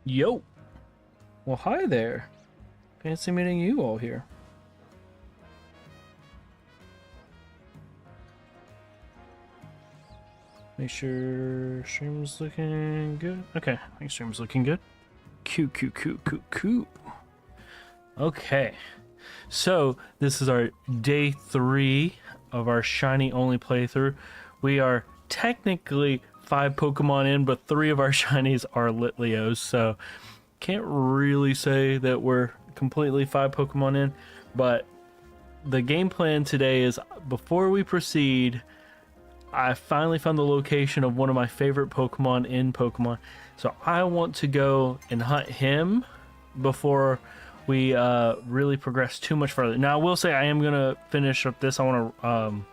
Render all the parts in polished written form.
Yo! Well, hi there. Fancy meeting you all here. Make sure stream's looking good. Okay, I think stream's looking good. Cute. Okay, so this is our day 3 of our shiny only playthrough. We are technically 5 Pokemon in, but 3 of our shinies are Litleos, so can't really say that we're completely 5 Pokemon in, but the game plan today is before we proceed, I finally found the location of one of my favorite Pokemon in Pokemon. So I want to go and hunt him before we really progress too much further. Now, I will say I am going to finish up this. I want to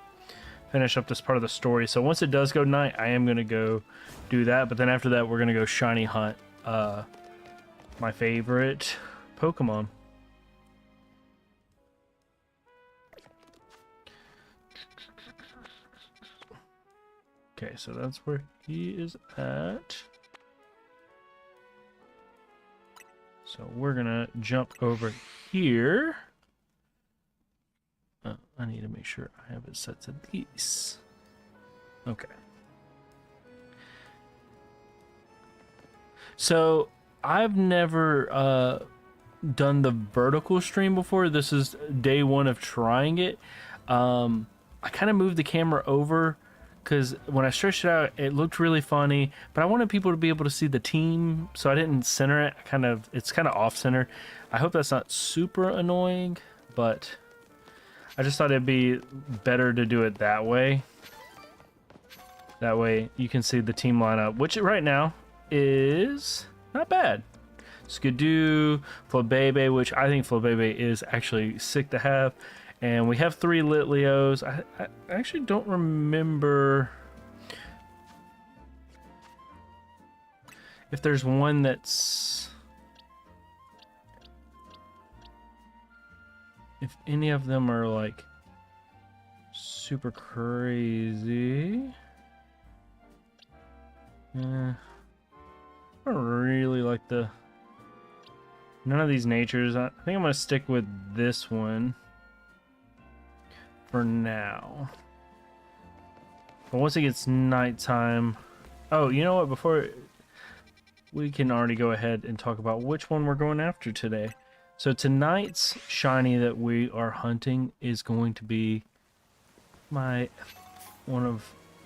finish up this part of the story. So once it does go night, I am going to go do that. But then after that, we're going to go shiny hunt my favorite Pokemon. Okay, so that's where he is at. So we're gonna jump over here. I need to make sure I have it set to these. Okay. So I've never done the vertical stream before. This is day 1 of trying it. I kind of moved the camera over because when I stretched it out, it looked really funny, but I wanted people to be able to see the team, so I didn't center it. It's kind of off-center. I hope that's not super annoying, but I just thought it'd be better to do it that way. That way you can see the team lineup, which right now is not bad. Skidoo, Flabebe, which I think Flabebe is actually sick to have. And we have 3 Litleos. I actually don't remember if there's one that's... if any of them are like super crazy. I don't really like the... none of these natures. I think I'm going to stick with this one for now. But once it gets nighttime... oh, you know what? Before... we can already go ahead and talk about which one we're going after today. So tonight's shiny that we are hunting is going to be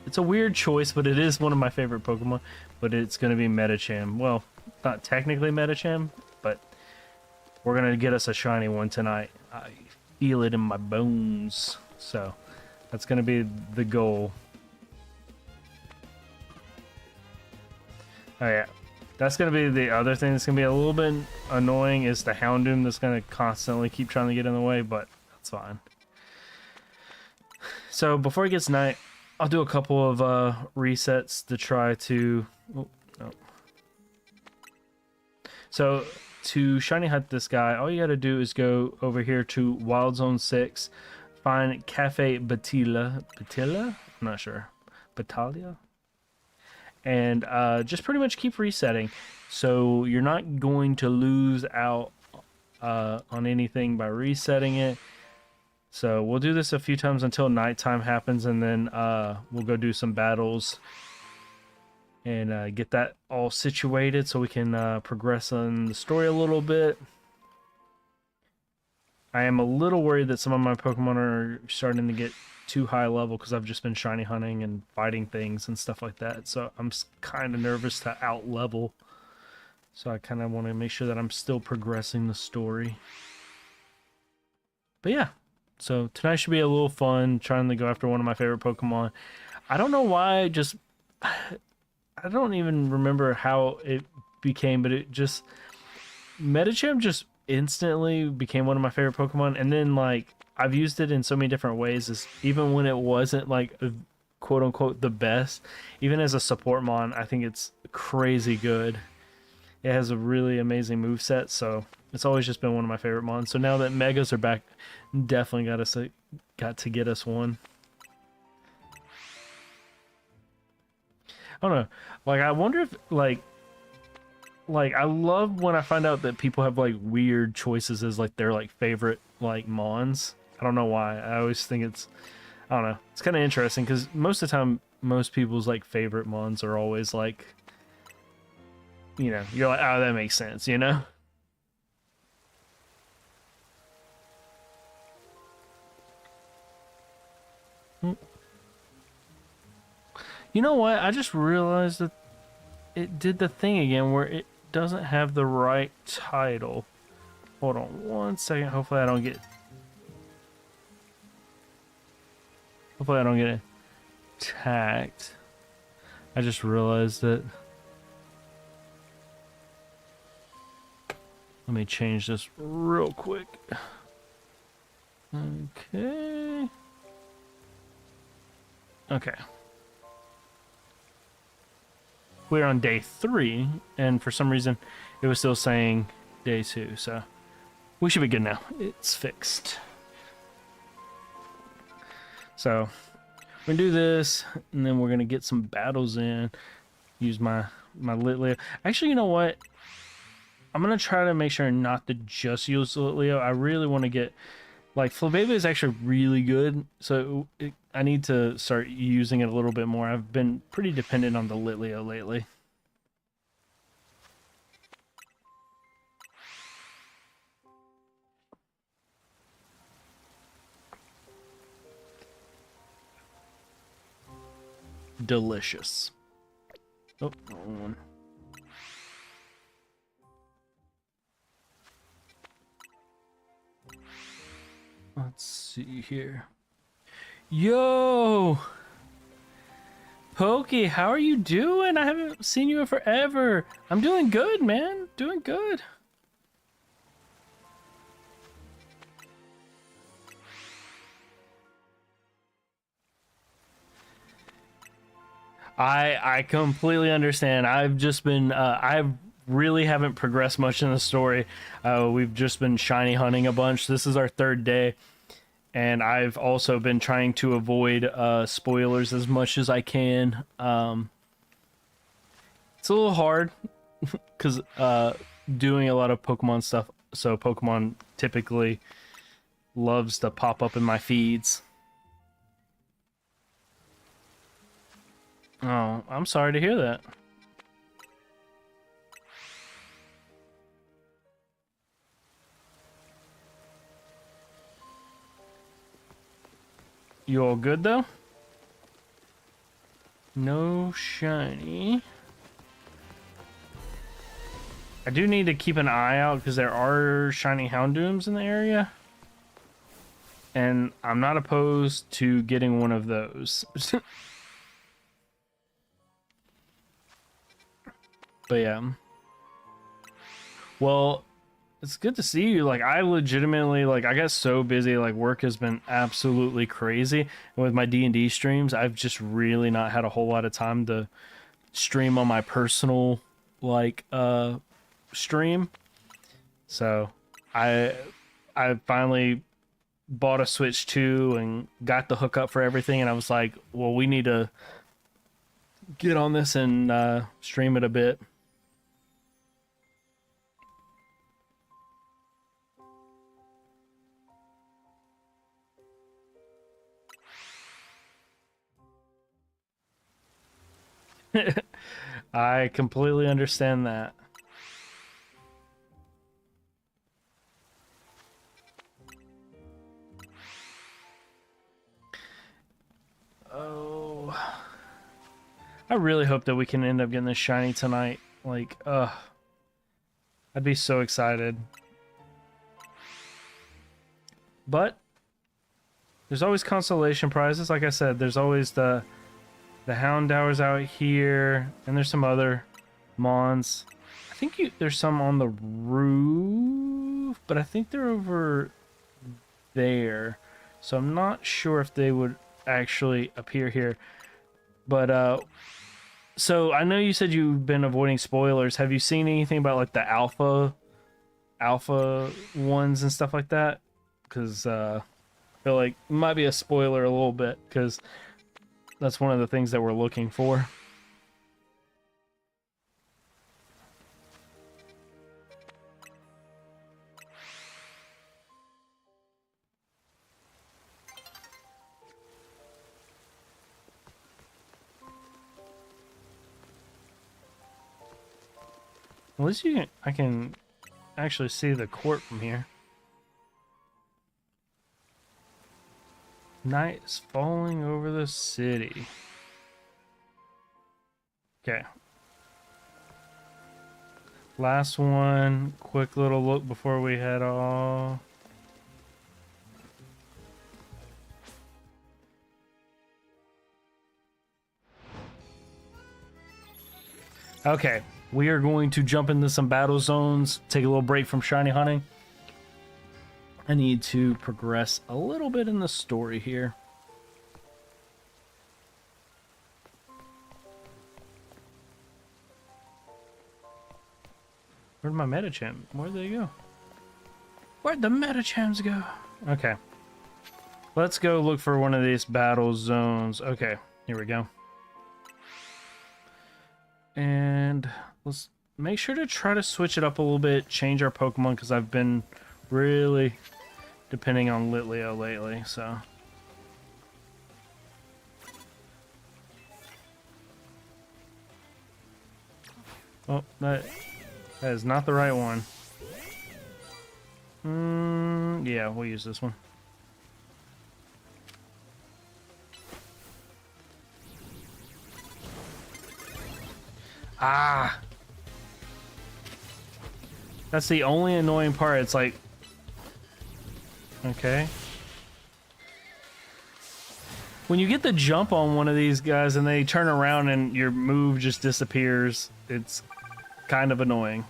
it's a weird choice, but it is one of my favorite Pokemon, but it's going to be Medicham. Well, not technically Medicham, but we're going to get us a shiny one tonight. I feel it in my bones. So that's going to be the goal. Oh yeah, that's going to be the other thing that's going to be a little bit annoying is the Houndoom that's going to constantly keep trying to get in the way, but that's fine. So before it gets night, I'll do a couple of resets to try to... oh, no. So to shiny hunt this guy, all you got to do is go over here to Wild Zone 6, find Cafe Batilla. I'm not sure. Battaglia? And just pretty much keep resetting. So you're not going to lose out on anything by resetting it. So we'll do this a few times until nighttime happens, and then we'll go do some battles and get that all situated so we can progress on the story a little bit. I am a little worried that some of my Pokemon are starting to get too high level because I've just been shiny hunting and fighting things and stuff like that. So I'm kind of nervous to out level. So I kind of want to make sure that I'm still progressing the story. But yeah, so tonight should be a little fun trying to go after one of my favorite Pokemon. I don't know why, I don't even remember how it became, but it just... Medicham just instantly became one of my favorite Pokemon, and then like I've used it in so many different ways, even when it wasn't like quote unquote the best. Even as a support mon, I think it's crazy good. It has a really amazing moveset, so it's always just been one of my favorite mons. So now that Megas are back, definitely got to get us one. I don't know, like I wonder if like like I love when I find out that people have like weird choices as like their like favorite like mons. I don't know why. I always think it's, I don't know. It's kind of interesting because most of the time, most people's like favorite mons are always like, you know, you're like, oh, that makes sense, you know? You know what? I just realized that it did the thing again where it doesn't have the right title. Hold on one second. Hopefully I don't get attacked. I just realized that. Let me change this real quick. Okay. Okay. We're on day 3, and for some reason it was still saying day 2, so we should be good now. It's fixed. So we're gonna do this, and then we're gonna get some battles in. Use my Litleo. Actually, you know what? I'm gonna try to make sure not to just use Litleo. I really want to get, like, Flabébé is actually really good, so I need to start using it a little bit more. I've been pretty dependent on the Litleo lately. Delicious. Oh, wrong one. Let's see here. Yo! Pokey, how are you doing? I haven't seen you in forever. I'm doing good, man. Doing good. I completely understand. I've just been I really haven't progressed much in the story. We've just been shiny hunting a bunch. This is our 3rd day, and I've also been trying to avoid spoilers as much as I can. It's a little hard because doing a lot of Pokemon stuff, so Pokemon typically loves to pop up in my feeds. Oh, I'm sorry to hear that. You all good though? No shiny. I do need to keep an eye out because there are shiny Houndooms in the area. And I'm not opposed to getting one of those. But yeah. Well, it's good to see you. Like, I legitimately, like, I got so busy. Like, work has been absolutely crazy. And with my D&D streams, I've just really not had a whole lot of time to stream on my personal, like, stream. So, I finally bought a Switch 2 and got the hookup for everything. And I was like, well, we need to get on this and stream it a bit. I completely understand that. Oh, I really hope that we can end up getting this shiny tonight. Like, I'd be so excited. But there's always consolation prizes. Like I said, there's always the Houndowers out here, and there's some other mons. I think there's some on the roof, but I think they're over there. So I'm not sure if they would actually appear here. But so I know you said you've been avoiding spoilers. Have you seen anything about like the alpha ones and stuff like that? Because I feel like it might be a spoiler a little bit, because that's one of the things that we're looking for. At least you can, I can actually see the court from here. Night is falling over the city. Okay. Last one. Quick little look before we head off. Okay, we are going to jump into some battle zones, take a little break from shiny hunting. I need to progress a little bit in the story here. Where'd my Medicham? Where'd they go? Where'd the Medichams go? Okay. Let's go look for one of these battle zones. Okay, here we go. And let's make sure to try to switch it up a little bit, change our Pokemon, because I've been really depending on Litleo lately, so. Oh, that is not the right one. Yeah, we'll use this one. Ah! That's the only annoying part. It's like... Okay. When you get the jump on one of these guys and they turn around and your move just disappears, it's kind of annoying.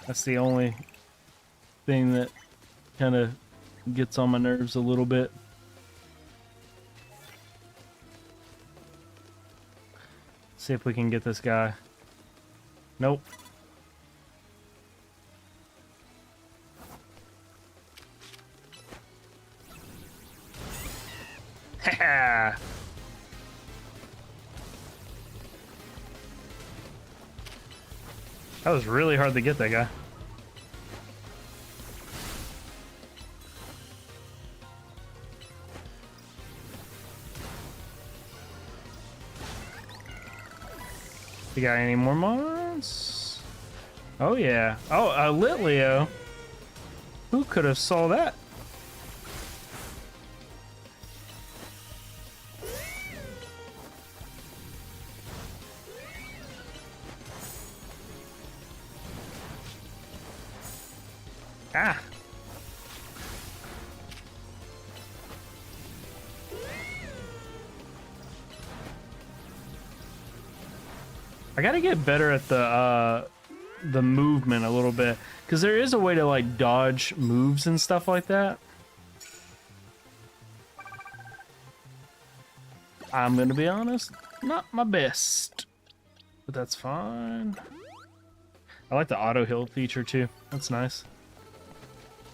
That's the only thing that kind of gets on my nerves a little bit. See if we can get this guy. Nope. Ha! That was really hard to get that guy. You got any more mons? Oh yeah. Oh, Litleo. Who could have saw that? Ah. I gotta get better at the movement a little bit, because there is a way to like dodge moves and stuff like that. I'm gonna be honest, not my best, but that's fine. I like the auto heal feature too. That's nice.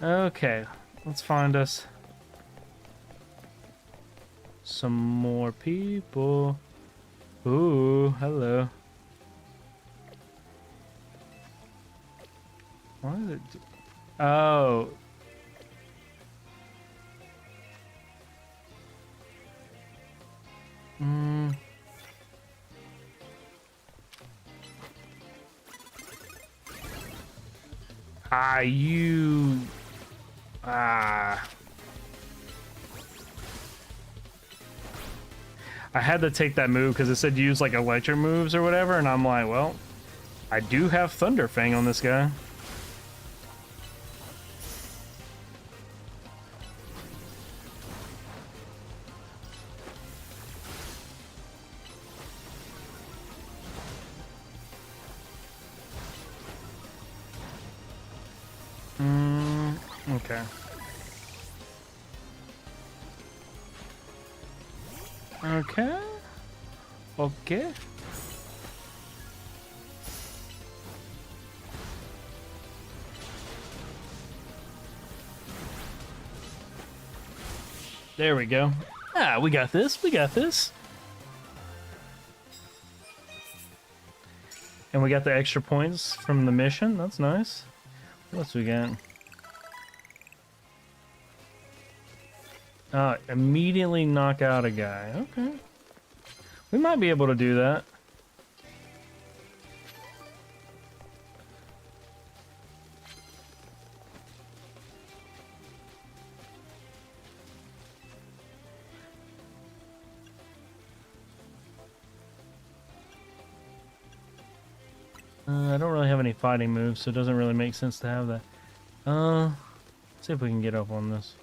Okay, let's find us some more people. Ooh, hello. Why is it? Oh. You. I had to take that move because it said use like electric moves or whatever, and I'm like, well, I do have Thunder Fang on this guy. Okay. Okay. Okay. There we go. Ah, we got this. We got this. And we got the extra points from the mission. That's nice. What else we got? Immediately knock out a guy. Okay. We might be able to do that. I don't really have any fighting moves, so it doesn't really make sense to have that. Let's see if we can get up on this.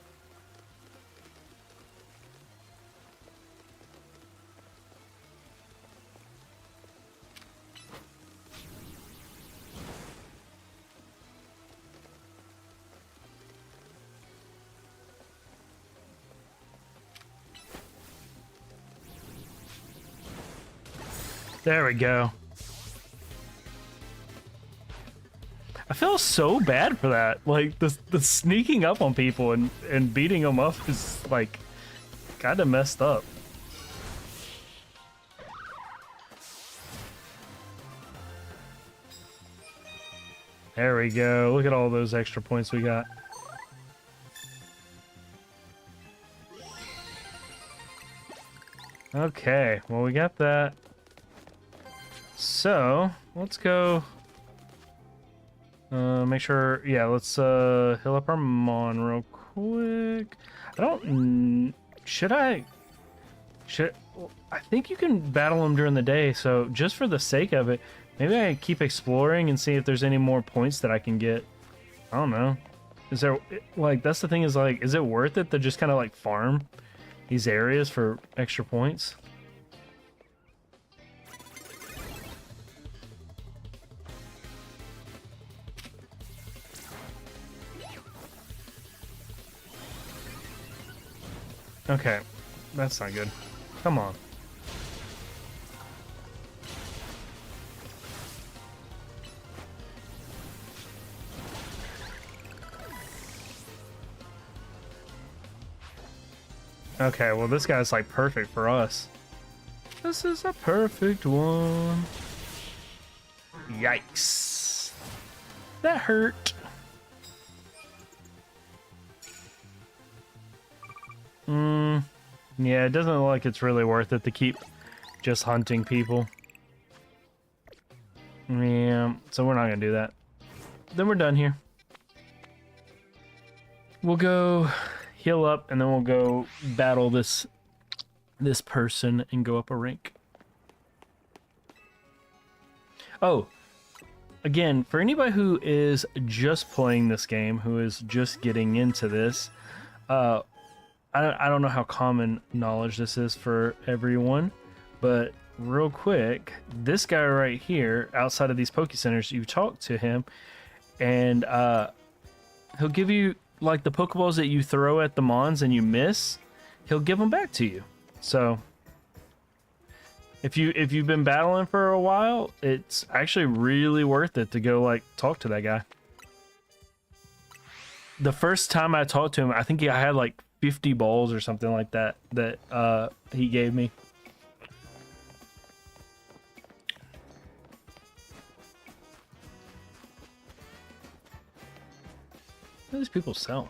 There we go. I feel so bad for that. Like the sneaking up on people and beating them up is like kind of messed up. There we go. Look at all those extra points we got. Okay, well we got that. So, let's go make sure, yeah, let's heal up our Mon real quick. I think you can battle them during the day, so just for the sake of it, maybe I keep exploring and see if there's any more points that I can get. I don't know. Is there, like, that's the thing is, like, is it worth it to just kind of, like, farm these areas for extra points? Okay, that's not good. Come on. Okay, well this guy's like perfect for us. This is a perfect one. Yikes. That hurt. Yeah, it doesn't look like it's really worth it to keep just hunting people. Yeah, so we're not gonna do that. Then we're done here. We'll go heal up and then we'll go battle this person and go up a rank. Oh, again, for anybody who is just playing this game, who is just getting into this, I don't know how common knowledge this is for everyone, but real quick, this guy right here, outside of these Poke Centers, you talk to him, and he'll give you, like, the Pokeballs that you throw at the Mons and you miss, he'll give them back to you. So, if you've been battling for a while, it's actually really worth it to go, like, talk to that guy. The first time I talked to him, I think I had, like, 50 balls or something like that he gave me. What do these people sell?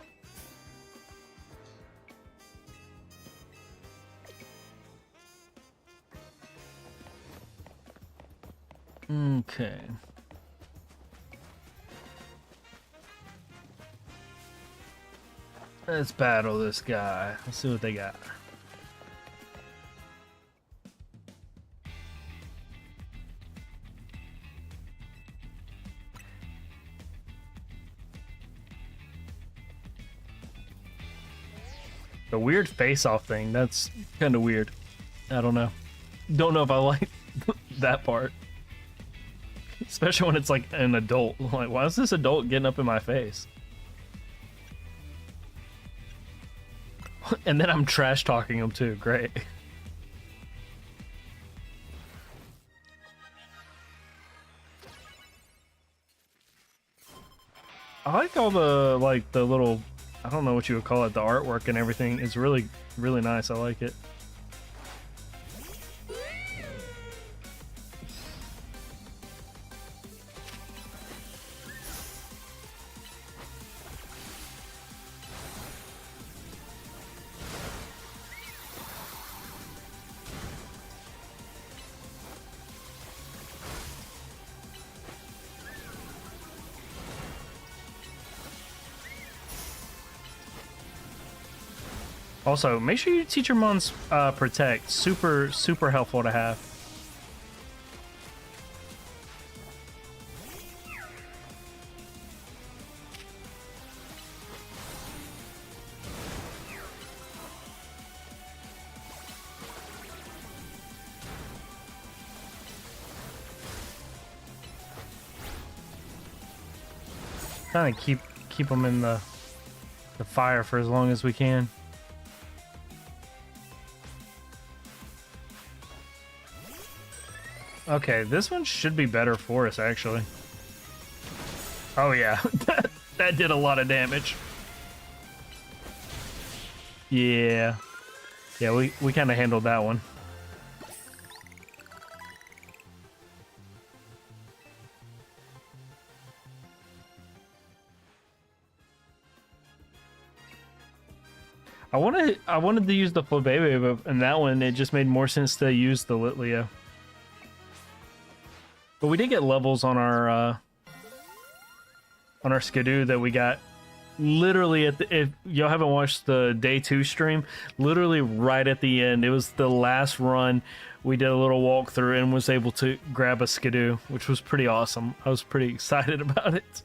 Okay. Let's battle this guy. Let's see what they got. The weird face-off thing, that's kind of weird. I don't know. Don't know if I like that part. Especially when it's like an adult. Like, why is this adult getting up in my face? And then I'm trash talking him too. Great. I like all the, like, the little, I don't know what you would call it, the artwork and everything is really, really nice. I like it. Also, make sure you teach your Mons Protect. Super, super helpful to have. trying to keep them in the fire for as long as we can. Okay, this one should be better for us, actually. Oh yeah, that did a lot of damage. Yeah. Yeah, we kind of handled that one. I wanted to use the Flabébé, but in that one it just made more sense to use the Litleo. But we did get levels on our Skidoo that we got literally at the, if y'all haven't watched the day 2 stream, literally right at the end, it was the last run. We did a little walkthrough and was able to grab a Skidoo, which was pretty awesome. I was pretty excited about it.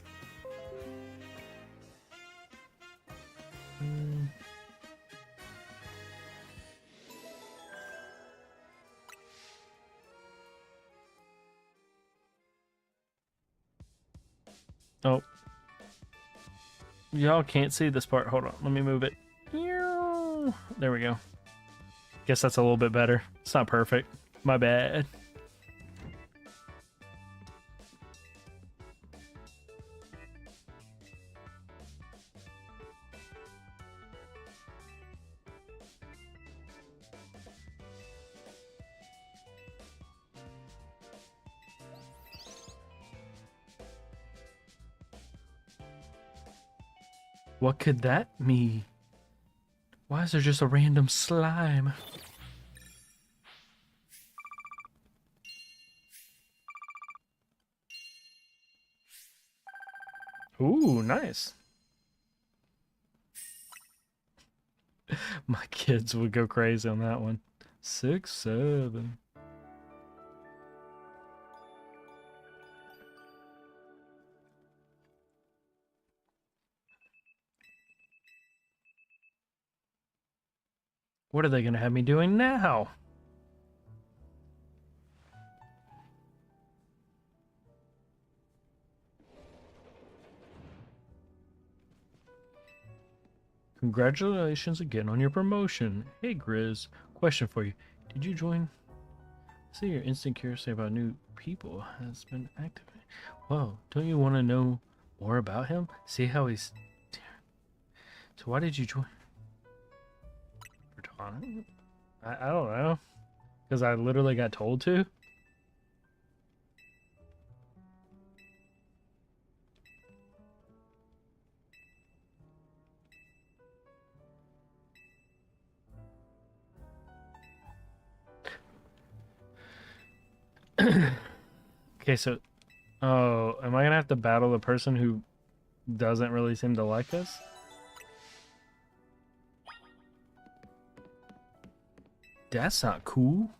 Oh. Y'all can't see this part. Hold on. Let me move it. There we go. Guess that's a little bit better. It's not perfect. My bad. What could that mean? Why is there just a random slime? Ooh, nice. My kids would go crazy on that one. 6, 7. What are they gonna have me doing now? Congratulations again on your promotion. Hey Grizz, question for you. Did you join? See, your instant curiosity about new people has been activated. Whoa, don't you want to know more about him? See how he's... So why did you join? I don't know. Because I literally got told to. Okay, so... Oh, am I going to have to battle the person who doesn't really seem to like us? That's not cool.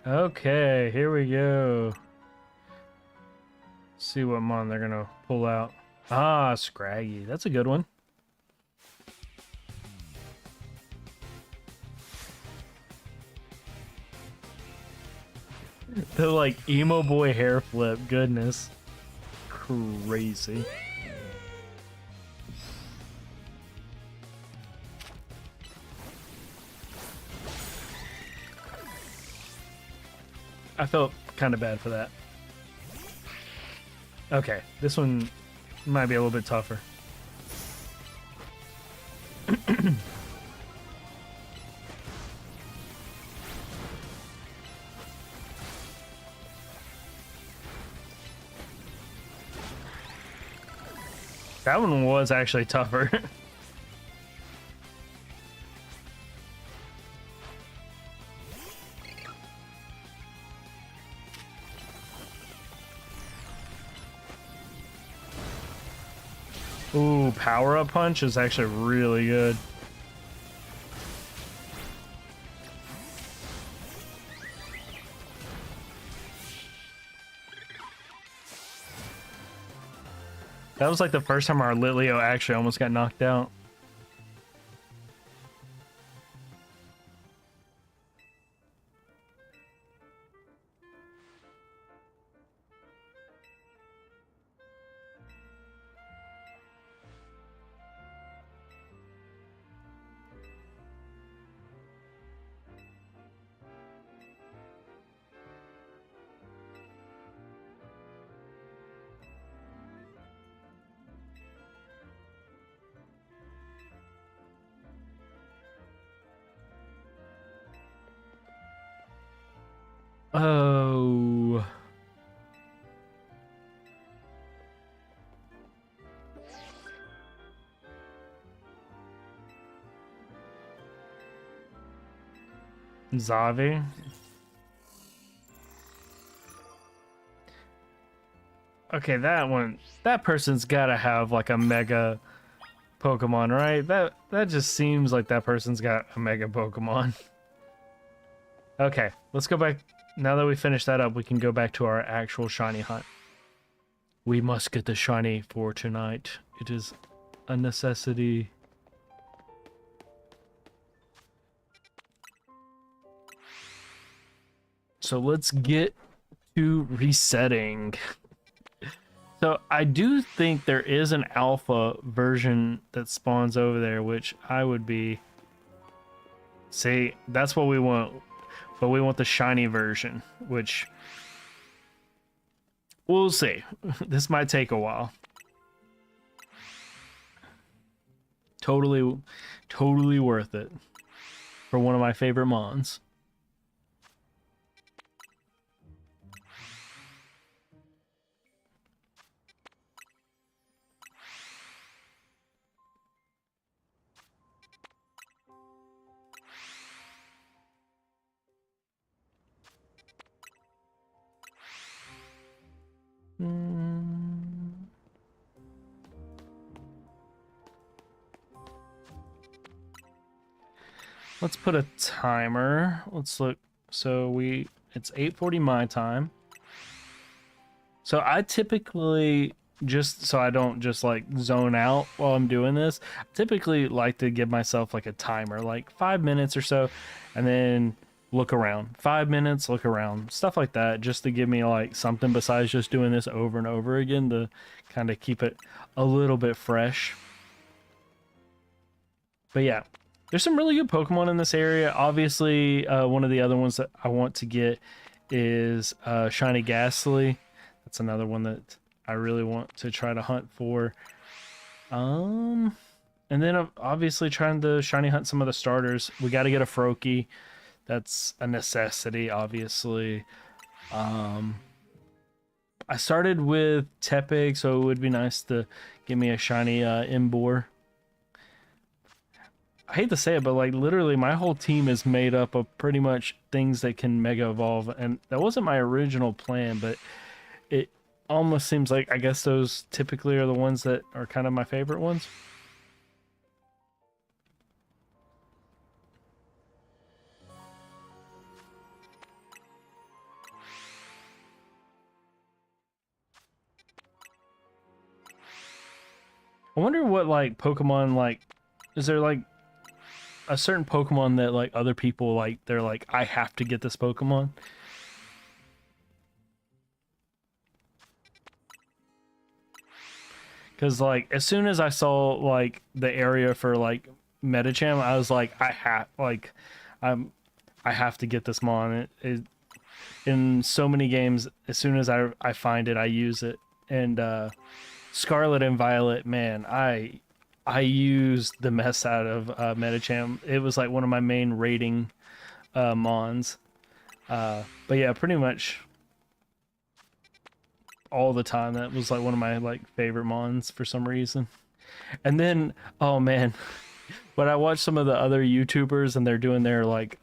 Okay, here we go. See what mon they're gonna pull out. Ah, Scraggy. That's a good one. The like emo boy hair flip. Goodness. Crazy. I felt kind of bad for that. Okay, this one might be a little bit tougher. That one was actually tougher. Ooh, power-up punch is actually really good. That was like the first time our Litleo actually almost got knocked out. Oh. Zavi. Okay, that person's gotta have like a mega Pokemon, right? That just seems like that person's got a mega Pokemon. Okay, let's go back. Now that we finished that up, we can go back to our actual shiny hunt. We must get the shiny for tonight. It is a necessity. So let's get to resetting. So I do think there is an alpha version that spawns over there, which I would be... See, that's what we want. But we want the shiny version, which... We'll see. This might take a while. Totally worth it. For one of my favorite mons. Let's put a timer. Let's look. So it's 8:40 my time. So I typically, just so I don't just like zone out while I'm doing this, I typically like to give myself like a timer, like 5 minutes or so, and then look around. 5 minutes, look around, stuff like that, just to give me like something besides just doing this over and over again to kind of keep it a little bit fresh. But yeah, there's some really good Pokemon in this area. Obviously, one of the other ones that I want to get is Shiny Ghastly. That's another one that I really want to try to hunt for. And then obviously trying to shiny hunt some of the starters. We got to get a Froakie. That's a necessity, obviously. I started with Tepig, so it would be nice to give me a shiny Emboar. I hate to say it, but like literally my whole team is made up of pretty much things that can mega evolve, and that wasn't my original plan, but it almost seems like I guess those typically are the ones that are kind of my favorite ones. I wonder what like Pokemon, like, is there like a certain Pokemon that like other people like, they're like, I have to get this Pokemon? Because like as soon as I saw like the area for like Medicham, I was like, I have to get this Mon. In so many games, as soon as I find it, I use it. And Scarlet and Violet, man, I used the mess out of Medicham. It was like one of my main rating Mons. But yeah, pretty much all the time that was like one of my like favorite Mons for some reason. And then, oh man, when I watch some of the other YouTubers and they're doing their like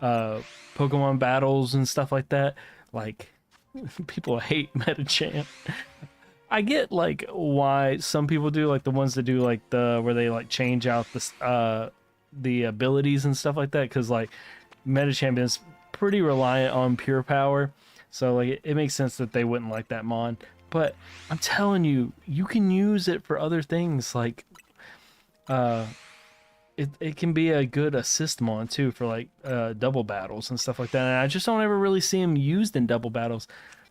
Pokemon battles and stuff like that, like people hate Medicham. I get like why some people do, like the ones that do like the where they like change out the abilities and stuff like that, because like Medicham is pretty reliant on pure power, so like it makes sense that they wouldn't like that Mon. But I'm telling you, you can use it for other things, like it can be a good assist Mon too for like double battles and stuff like that. And I just don't ever really see him used in double battles,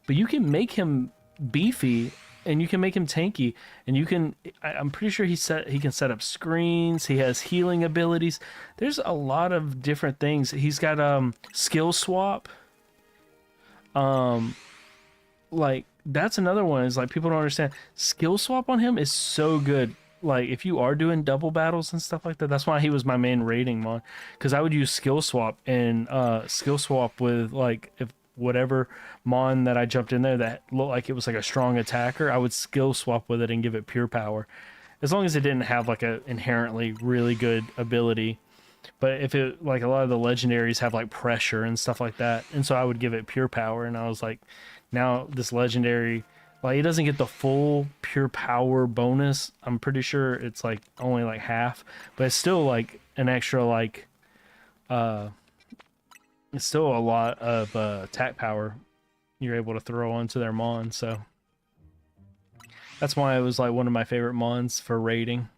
but you can make him beefy and you can make him tanky, and you can, I'm pretty sure he can set up screens, he has healing abilities. There's a lot of different things. He's got skill swap. Like that's another one, is like people don't understand skill swap on him is so good. like if you are doing double battles and stuff like that, that's why he was my main rating mon. Because I would use skill swap and skill swap with like if whatever mon that I jumped in there that looked like it was like a strong attacker, I would skill swap with it and give it pure power, as long as it didn't have like a inherently really good ability. But if it like a lot of the legendaries have like pressure and stuff like that, and so I would give it pure power, and I was like, now this legendary, like it doesn't get the full pure power bonus. I'm pretty sure it's like only like half, but it's still like an extra like it's still a lot of attack power you're able to throw onto their mon. So that's why it was like one of my favorite mons for raiding.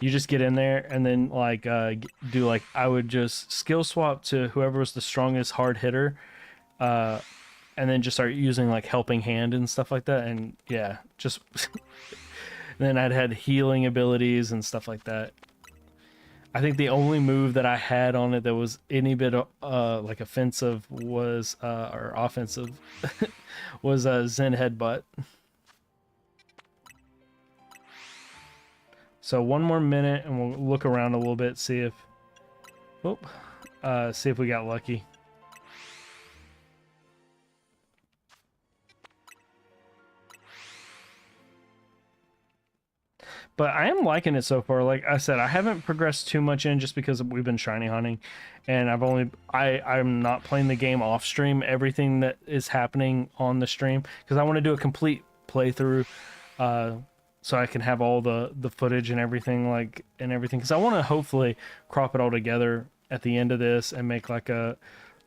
You just get in there and then like do like I would just skill swap to whoever was the strongest hard hitter, and then just start using like helping hand and stuff like that. And yeah, just then I'd had healing abilities and stuff like that. I think the only move that I had on it that was any bit like offensive was or offensive was Zen Headbutt. So one more minute and we'll look around a little bit, see if see if we got lucky. But I am liking it so far. Like I said, I haven't progressed too much in just because we've been shiny hunting, and I'm not playing the game off stream. Everything that is happening on the stream, because I want to do a complete playthrough, so I can have all the footage and everything because I want to hopefully crop it all together at the end of this and make like a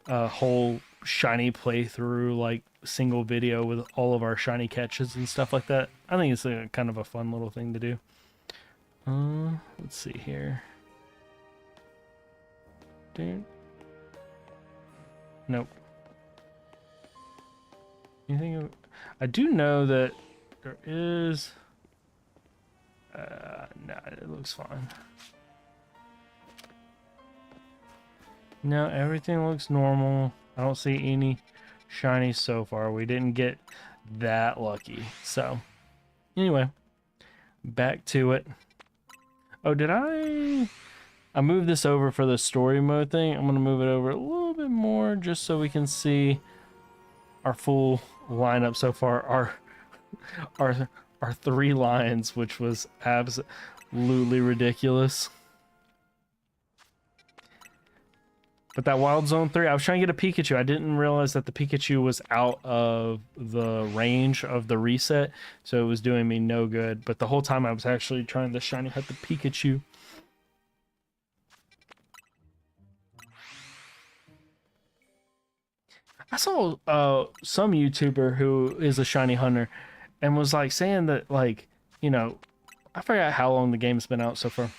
whole shiny playthrough, like single video with all of our shiny catches and stuff like that. I think it's a kind of a fun little thing to do. Let's see here. Dude. Nope. Anything of... I do know that there is... no, it looks fine. No, everything looks normal. I don't see any shiny so far. We didn't get that lucky. So, anyway, back to it. Oh, did I moved this over for the story mode thing. I'm going to move it over a little bit more just so we can see our full lineup so far. Our 3 lions, which was absolutely ridiculous. But that Wild Zone 3, I was trying to get a Pikachu. I didn't realize that the Pikachu was out of the range of the reset, so it was doing me no good. But the whole time I was actually trying to shiny hunt the Pikachu. I saw some YouTuber who is a shiny hunter and was like saying that, like, you know, I forgot how long the game's been out so far,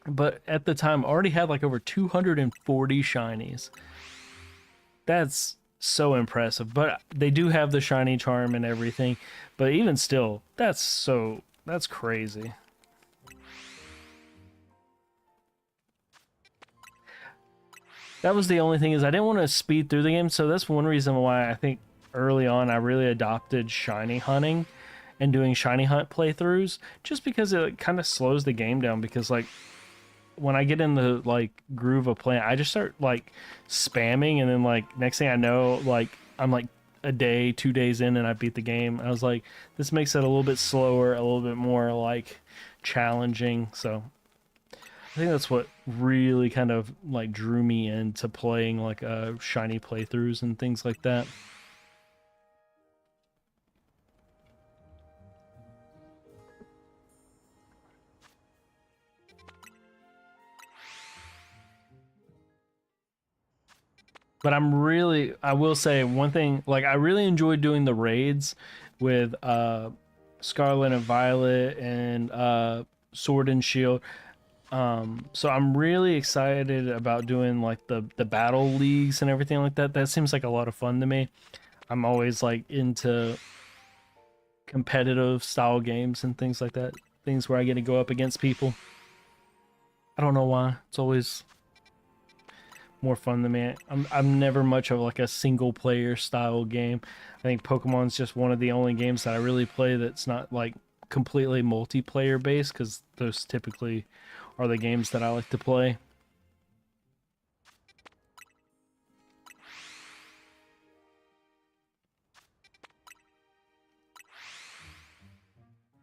but at the time already had like over 240 shinies. That's so impressive. But they do have the shiny charm and everything, but even still, that's crazy. That was the only thing, is I didn't want to speed through the game, so that's one reason why I think early on I really adopted shiny hunting and doing shiny hunt playthroughs, just because it kind of slows the game down. Because like when I get in the like groove of playing, I just start like spamming, and then like next thing I know, like I'm like a day, 2 days in, and I beat the game. I was like, this makes it a little bit slower, a little bit more like challenging. So I think that's what really kind of like drew me into playing like shiny playthroughs and things like that. But I will say one thing, like I really enjoyed doing the raids with Scarlet and Violet and Sword and Shield. So I'm really excited about doing like the battle leagues and everything like that. That seems like a lot of fun to me. I'm always like into competitive style games and things like that. Things where I get to go up against people. I don't know why. It's always more fun to me. I'm never much of like a single player style game. I think Pokemon's just one of the only games that I really play that's not like completely multiplayer based, because those typically are the games that I like to play.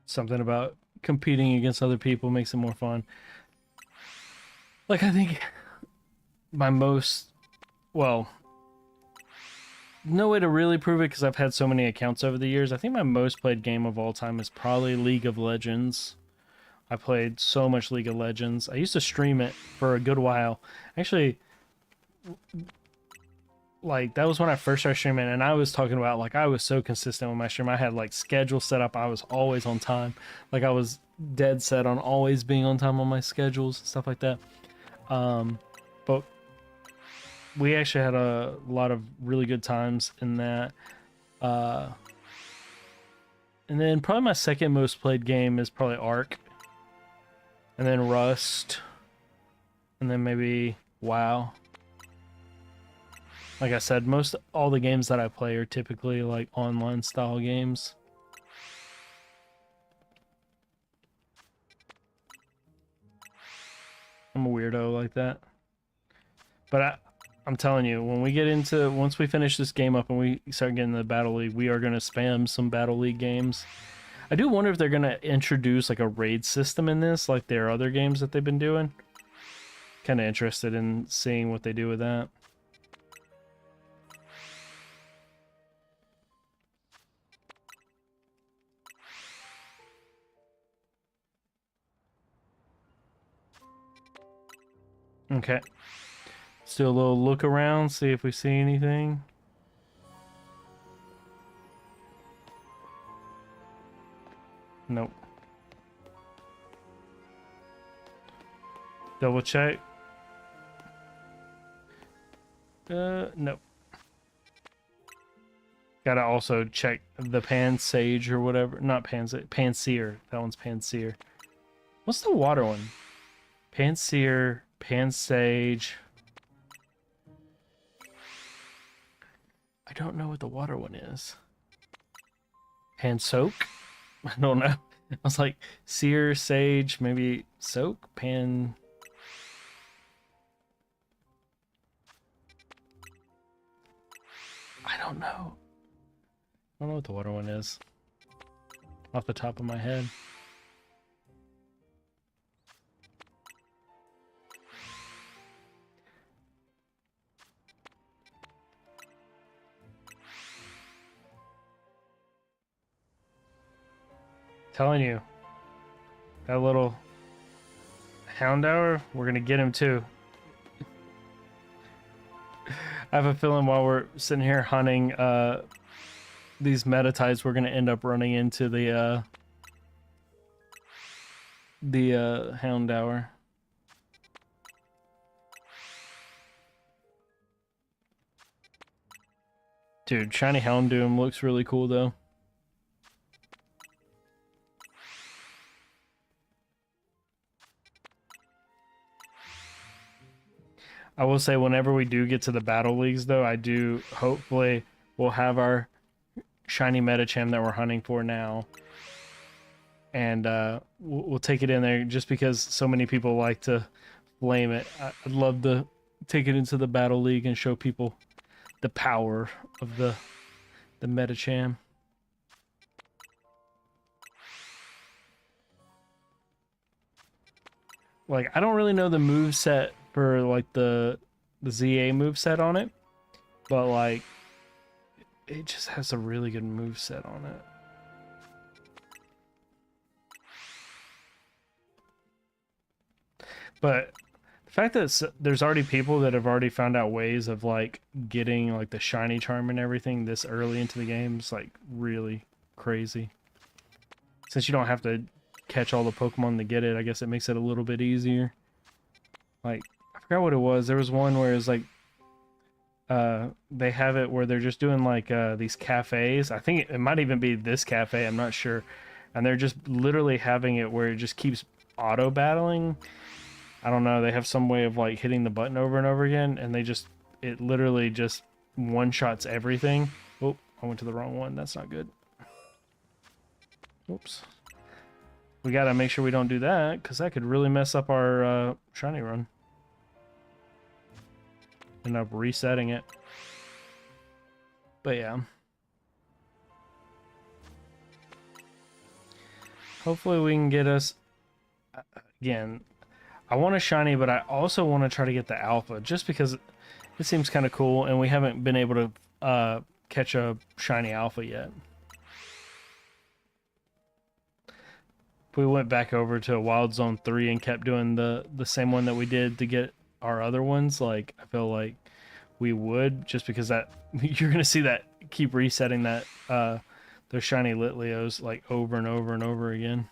Something about competing against other people makes it more fun. Like, I think my most, well, no way to really prove it because I've had so many accounts over the years. I think my most played game of all time is probably League of Legends. I played so much League of Legends. I used to stream it for a good while. Actually, like, that was when I first started streaming, and I was talking about, like, I was so consistent with my stream. I had, like, schedule set up. I was always on time. Like, I was dead set on always being on time on my schedules and stuff like that. But we actually had a lot of really good times in that. And then probably my second most played game is probably Ark. And then Rust. And then maybe WoW. Like I said, most all the games that I play are typically like online style games. I'm a weirdo like that. But I'm telling you, when we get into, once we finish this game up and we start getting the Battle League, we are going to spam some Battle League games. I do wonder if they're going to introduce like a raid system in this, like their other games that they've been doing. Kind of interested in seeing what they do with that. Okay. Let's do a little look around, see if we see anything. Nope. Double check. Nope. Gotta also check the Pansage or whatever. Not Pansage, Panseer. That one's Panseer. What's the water one? Panseer, Pansage. I don't know what the water one is. Pansoak? I don't know. I was like, Seer, Sage, maybe Soak? Pan... I don't know. I don't know what the water one is. Off the top of my head. Telling you. That little Houndour, we're gonna get him too. I have a feeling while we're sitting here hunting these meta-types, we're gonna end up running into the Houndour. Dude, Shiny Houndoom looks really cool though. I will say whenever we do get to the battle leagues though, I do hopefully we'll have our shiny Medicham that we're hunting for now. And we'll take it in there just because so many people like to flame it. I'd love to take it into the battle league and show people the power of the Medicham. Like, I don't really know the move set for like the ZA move set on it, but like it just has a really good move set on it. But the fact that there's already people that have already found out ways of like getting like the shiny charm and everything this early into the game is like really crazy. Since you don't have to catch all the Pokemon to get it, I guess it makes it a little bit easier. Like, I forgot what it was. There was one where it's like they have it where they're just doing like these cafes. I think it might even be this cafe, I'm not sure. And they're just literally having it where it just keeps auto battling. I don't know, they have some way of like hitting the button over and over again, and it literally just one-shots everything. Oh, I went to the wrong one. That's not good. Oops. we gotta make sure we don't do that, because that could really mess up our shiny run. End up resetting it. But yeah. Hopefully we can get us... Again, I want a shiny, but I also want to try to get the alpha, just because it seems kind of cool, and we haven't been able to catch a shiny alpha yet. If we went back over to Wild Zone 3 and kept doing the same one that we did to get our other ones, like, I feel like we would, just because that you're gonna see that keep resetting that those shiny Litleos like over and over and over again.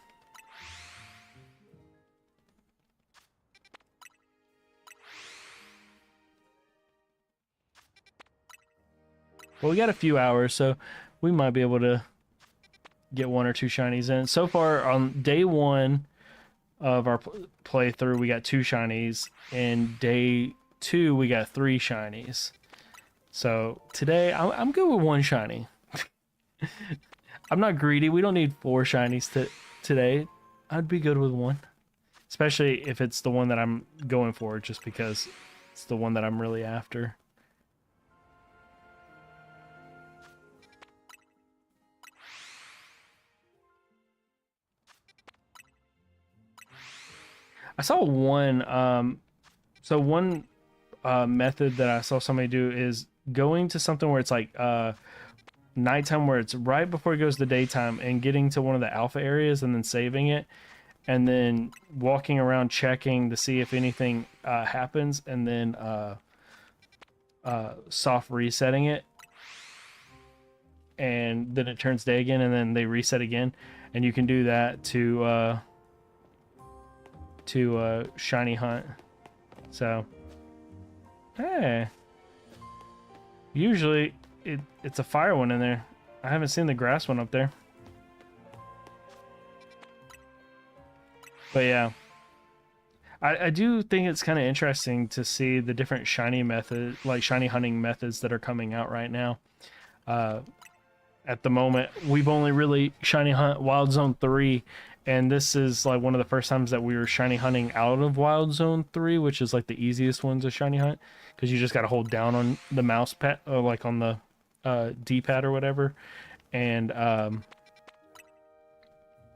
Well, we got a few hours, so we might be able to get 1 or 2 shinies in. So far on day 1 of our playthrough, we got 2 shinies, and day 2 we got 3 shinies. So today I'm good with 1 shiny. I'm not greedy. We don't need 4 shinies today. I'd be good with 1, especially if it's the one that I'm going for, just because it's the one that I'm really after. I saw one method that I saw somebody do is going to something where it's like nighttime, where it's right before it goes to daytime, and getting to one of the alpha areas and then saving it, and then walking around checking to see if anything happens, and then soft resetting it, and then it turns day again, and then they reset again, and you can do that to shiny hunt. So hey, usually it's a fire one in there. I haven't seen the grass one up there. But yeah, I do think it's kind of interesting to see the different shiny method, like shiny hunting methods that are coming out right now. At the moment, we've only really shiny hunt Wild Zone 3, and this is like one of the first times that we were shiny hunting out of Wild Zone 3, which is like the easiest one to shiny hunt, because you just got to hold down on the mouse pad, or like on the D-pad or whatever, and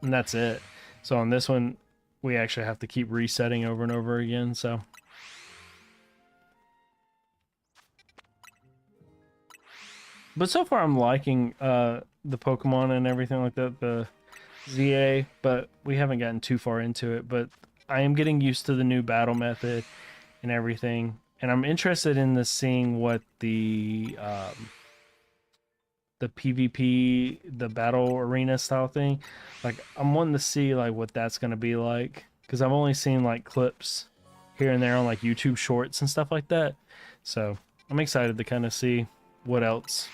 that's it. So on this one, we actually have to keep resetting over and over again, so... But so far I'm liking the Pokemon and everything like that, the ZA, but we haven't gotten too far into it. But I am getting used to the new battle method and everything, and I'm interested in seeing what the PvP, the battle arena style thing, like I'm wanting to see like what that's gonna be like, because I've only seen like clips here and there on like YouTube Shorts and stuff like that. So I'm excited to kind of see what else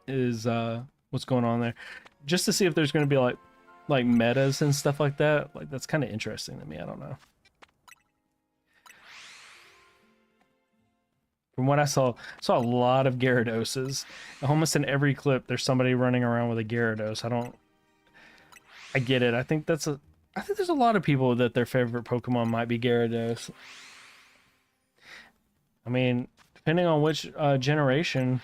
is what's going on there, just to see if there's going to be like metas and stuff like that. Like, that's kind of interesting to me. I don't know. From what I saw a lot of Gyarados. Almost in every clip there's somebody running around with a Gyarados. I get it. I think there's a lot of people that their favorite Pokemon might be Gyarados. I mean, depending on which generation,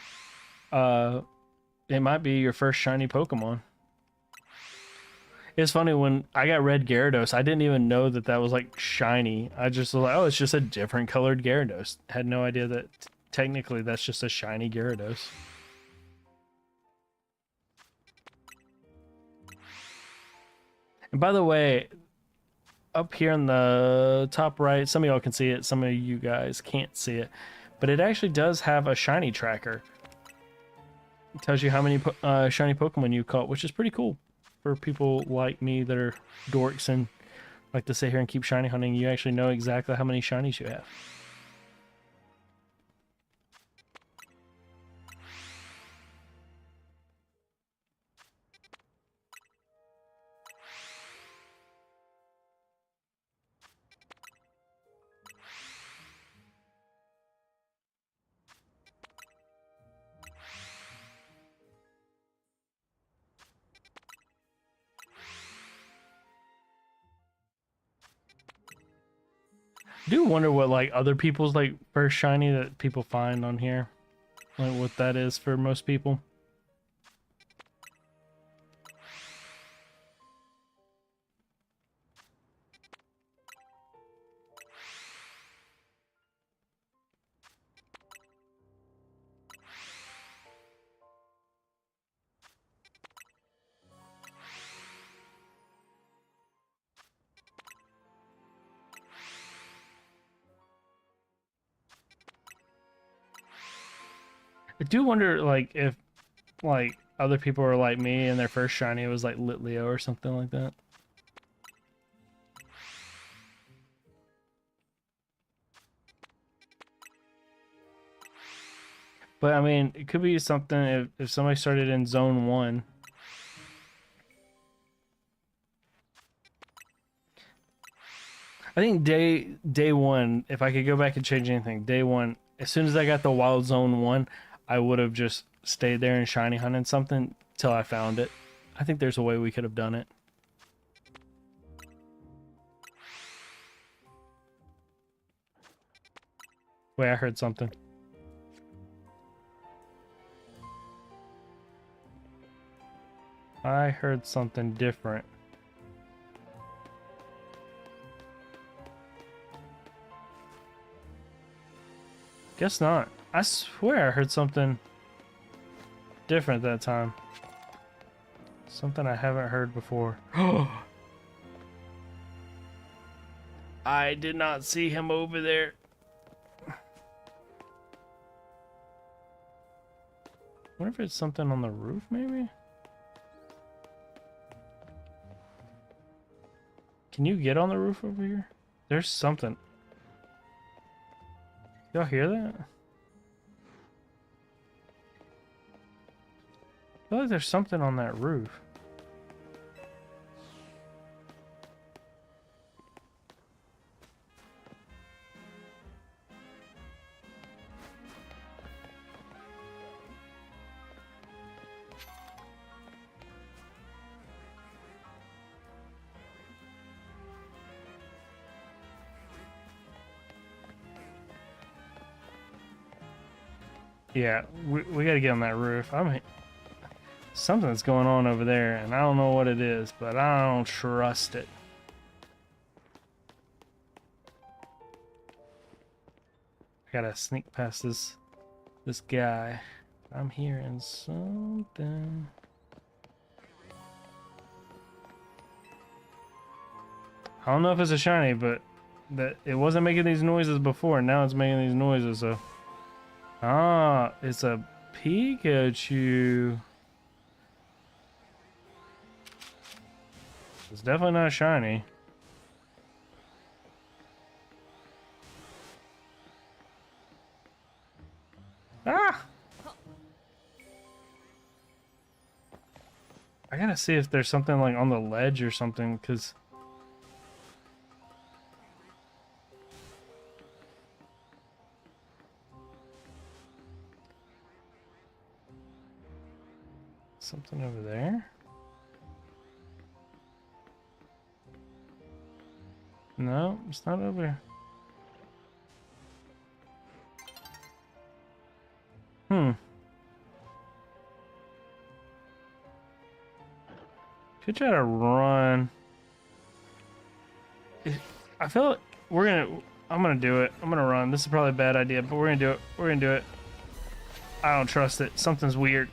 it might be your first shiny Pokemon. It's funny, when I got red Gyarados, I didn't even know that was like shiny. I just was like, oh, it's just a different colored Gyarados. Had no idea that technically that's just a shiny Gyarados. And by the way, up here in the top right, some of y'all can see it, some of you guys can't see it, but it actually does have a shiny tracker. It tells you how many shiny Pokemon you caught, which is pretty cool for people like me that are dorks and like to sit here and keep shiny hunting. You actually know exactly how many shinies you have. I do wonder what like other people's like first shiny that people find on here. Like what that is for most people. I do wonder like if like other people are like me and their first shiny was like Litleo or something like that. But I mean, it could be something if somebody started in zone 1. I think day 1, if I could go back and change anything, day 1, as soon as I got the wild zone 1, I would have just stayed there and shiny hunted something till I found it. I think there's a way we could have done it. Wait, I heard something. I heard something different. Guess not. I swear I heard something different that time. Something I haven't heard before. I did not see him over there. I wonder if it's something on the roof, maybe? Can you get on the roof over here? There's something. Y'all hear that? I feel like there's something on that roof. Yeah, we gotta get on that roof. Something's going on over there, and I don't know what it is, but I don't trust it. I gotta sneak past this guy. I'm hearing something. I don't know if it's a shiny, but that it wasn't making these noises before. Now it's making these noises. So, it's a Pikachu. It's definitely not shiny. Ah! I gotta see if there's something like on the ledge or something, because something over there? No, it's not over here. Could try to run. I feel like I'm gonna do it. I'm gonna run. This is probably a bad idea, but we're gonna do it. We're gonna do it. I don't trust it. Something's weird.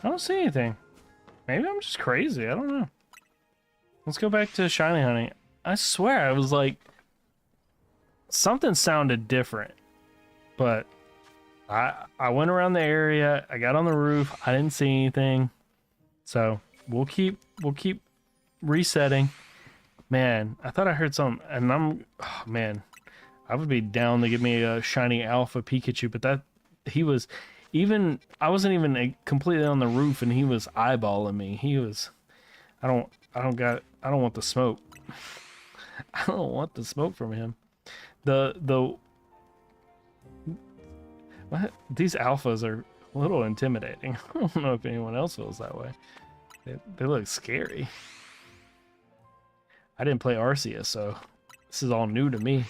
I don't see anything. Maybe I'm just crazy. I don't know. Let's go back to shiny hunting. I swear I was like, something sounded different, but I went around the area. I got on the roof. I didn't see anything. So we'll keep resetting. Man, I thought I heard something, and oh man, I would be down to give me a shiny alpha Pikachu, but I wasn't even completely on the roof, and he was eyeballing me. I don't want the smoke. I don't want the smoke from him. The what? These alphas are a little intimidating. I don't know if anyone else feels that way. They look scary. I didn't play Arceus, so this is all new to me.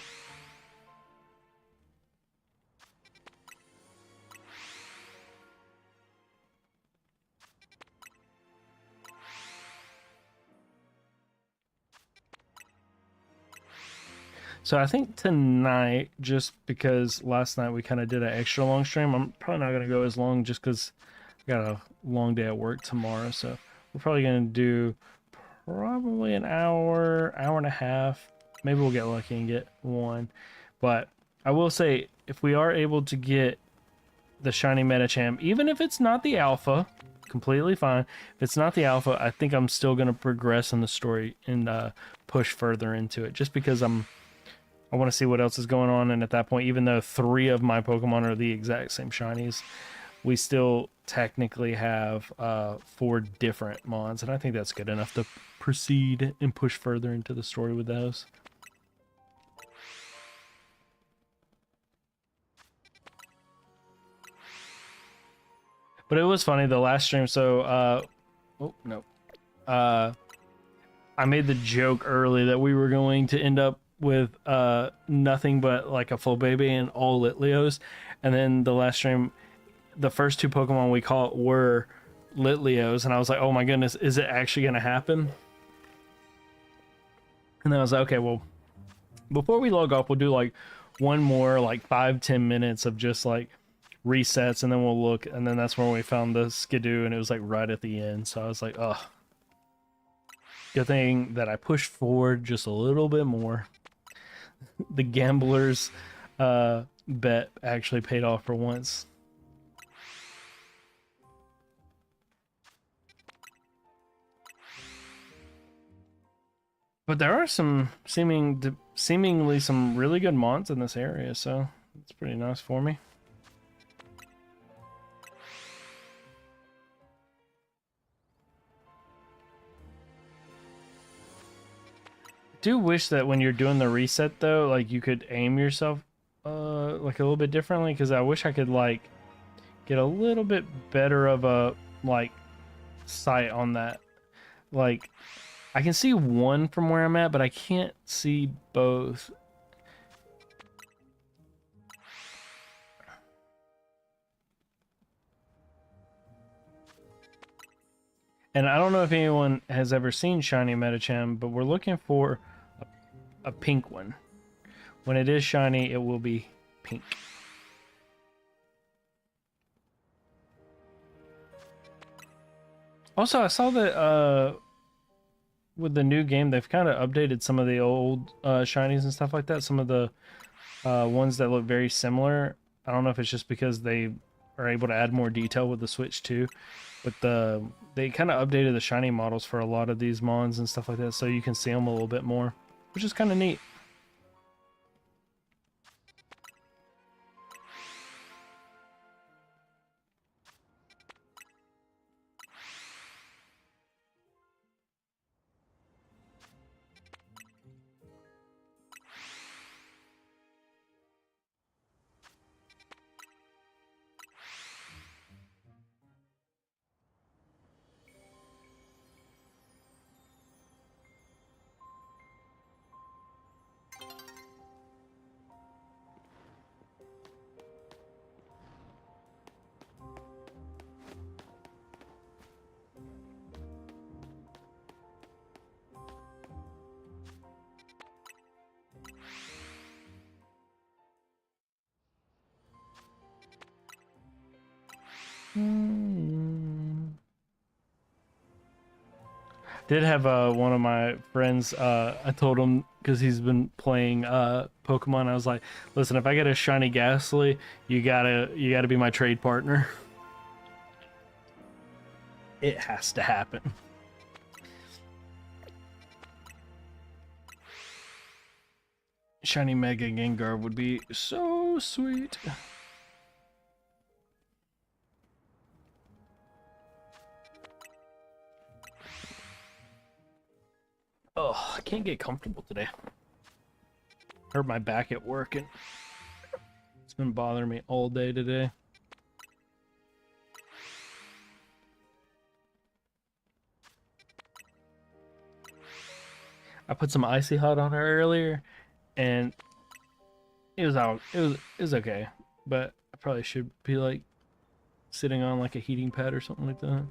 So I think tonight, just because last night we kind of did an extra long stream, I'm probably not gonna go as long just because I got a long day at work tomorrow. So we're probably gonna do probably an hour, hour and a half. Maybe we'll get lucky and get one. But I will say, if we are able to get the shiny Medicham, even if it's not the alpha, completely fine. If it's not the alpha, I think I'm still gonna progress in the story and push further into it, just because I want to see what else is going on, and at that point, even though 3 of my Pokemon are the exact same shinies, we still technically have 4 different mons, and I think that's good enough to proceed and push further into the story with those. But it was funny, the last stream, so, oh, no. I made the joke early that we were going to end up with nothing but like a full baby and all Litleos, and then the last stream, the first 2 Pokemon we caught were Litleos, and I was like, oh my goodness, is it actually gonna happen? And then I was like, okay, well, before we log off, we'll do like one more like 5-10 minutes of just like resets, and then we'll look, and then that's when we found the Skidoo, and it was like right at the end. So I was like, oh, good thing that I pushed forward just a little bit more. The gambler's bet actually paid off for once. But there are some seemingly some really good mons in this area, so it's pretty nice for me. Do wish that when you're doing the reset though, like you could aim yourself like a little bit differently, because I wish I could like get a little bit better of a like sight on that. Like I can see one from where I'm at, but I can't see both. And I don't know if anyone has ever seen Shiny Medicham, but we're looking for a pink one. When it is shiny, it will be pink. Also, I saw that with the new game, they've kind of updated some of the old shinies and stuff like that. Some of the ones that look very similar. I don't know if it's just because they are able to add more detail with the Switch 2, but they kind of updated the shiny models for a lot of these mons and stuff like that, so you can see them a little bit more, which is kind of neat. Did have one of my friends, I told him, because he's been playing Pokemon, I was like, listen, if I get a shiny Ghastly, you gotta be my trade partner. It has to happen. Shiny Mega Gengar would be so sweet. Oh, I can't get comfortable today. Hurt my back at work and it's been bothering me all day today. I put some icy hot on her earlier and it was okay, but I probably should be like sitting on like a heating pad or something like that.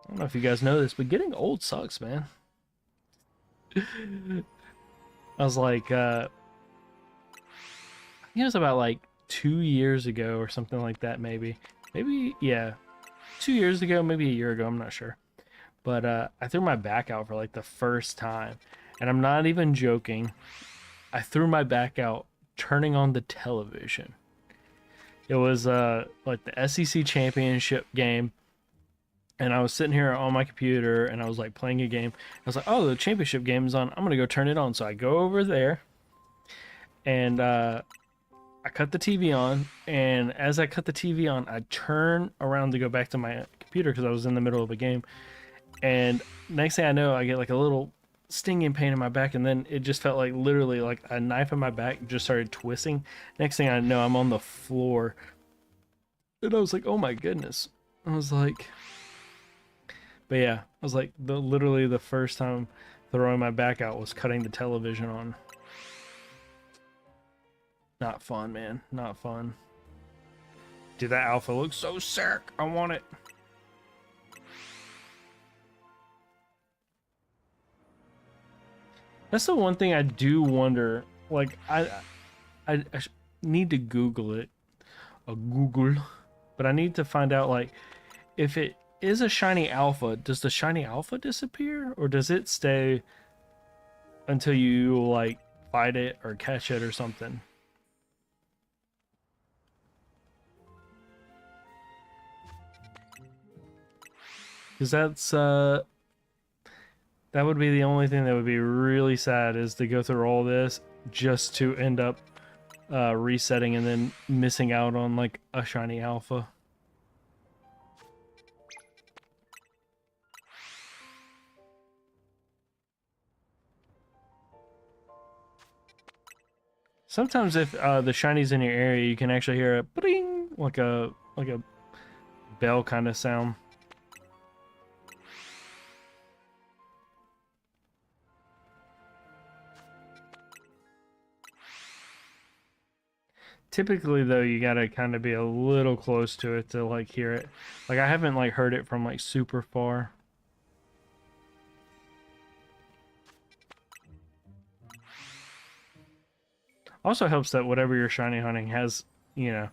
I don't know if you guys know this, but getting old sucks, man. I was like, I think it was about like 2 years ago or something like that, maybe. Maybe, yeah. 2 years ago, maybe a year ago, I'm not sure. But I threw my back out for like the first time. And I'm not even joking. I threw my back out turning on the television. It was like the SEC championship game. And I was sitting here on my computer and I was like playing a game. I was like, oh, the championship game is on. I'm going to go turn it on. So I go over there and I cut the TV on. And as I cut the TV on, I turn around to go back to my computer because I was in the middle of a game. And next thing I know, I get like a little stinging pain in my back. And then it just felt like literally like a knife in my back just started twisting. Next thing I know, I'm on the floor. And I was like, oh my goodness. I was like... But yeah, I was like, literally the first time throwing my back out was cutting the television on. Not fun, man. Not fun. Dude, that alpha looks so sick. I want it. That's the one thing I do wonder. Like, I need to Google it. Google. But I need to find out, like, if it is a shiny alpha, does the shiny alpha disappear? Or does it stay until you, like, fight it or catch it or something? Because that's, that would be the only thing that would be really sad, is to go through all this just to end up resetting and then missing out on, like, a shiny alpha. Sometimes if the shiny's in your area, you can actually hear a bling, like a bell kind of sound. Typically though, you gotta kind of be a little close to it to like hear it. Like I haven't like heard it from like super far. Also helps that whatever you're shiny hunting has, you know,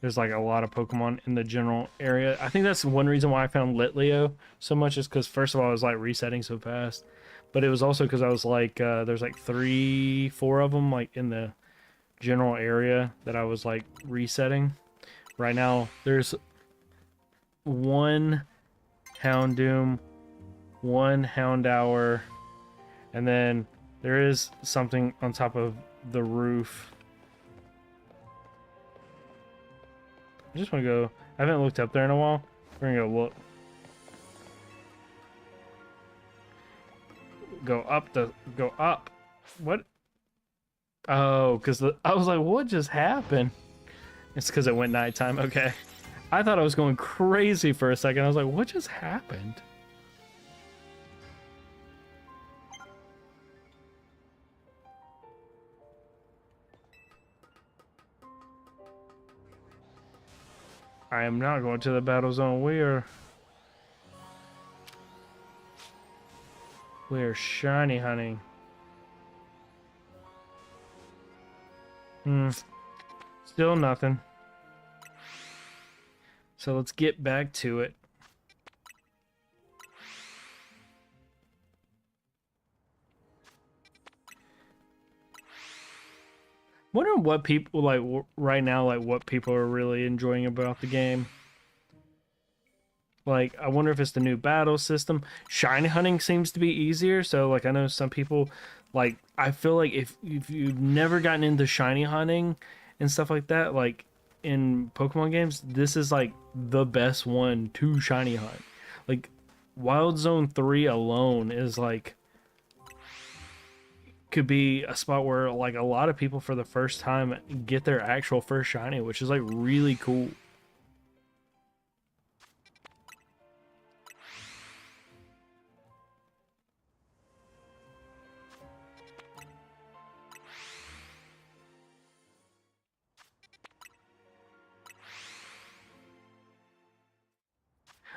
there's like a lot of Pokemon in the general area. I think that's one reason why I found Litleo so much, is because first of all, I was like resetting so fast, but it was also because I was like, there's like 3, 4 of them like in the general area that I was like resetting. Right now, there's 1 Houndoom, 1 Houndour, and then there is something on top of the roof. I just want to go. I haven't looked up there in a while. We're gonna go look. Go up. What? Oh, because I was like, what just happened? It's because it went nighttime. Okay. I thought I was going crazy for a second. I was like, what just happened? I am not going to the battle zone. We are shiny hunting. Still nothing. So let's get back to it. Wondering what people like right now, like what people are really enjoying about the game. Like, I wonder if it's the new battle system. Shiny hunting seems to be easier, so like I know some people, like I feel like if you've never gotten into shiny hunting and stuff like that, like in Pokemon games, this is like the best one to shiny hunt. Like Wild Zone 3 alone is like could be a spot where like a lot of people for the first time get their actual first shiny, which is like really cool.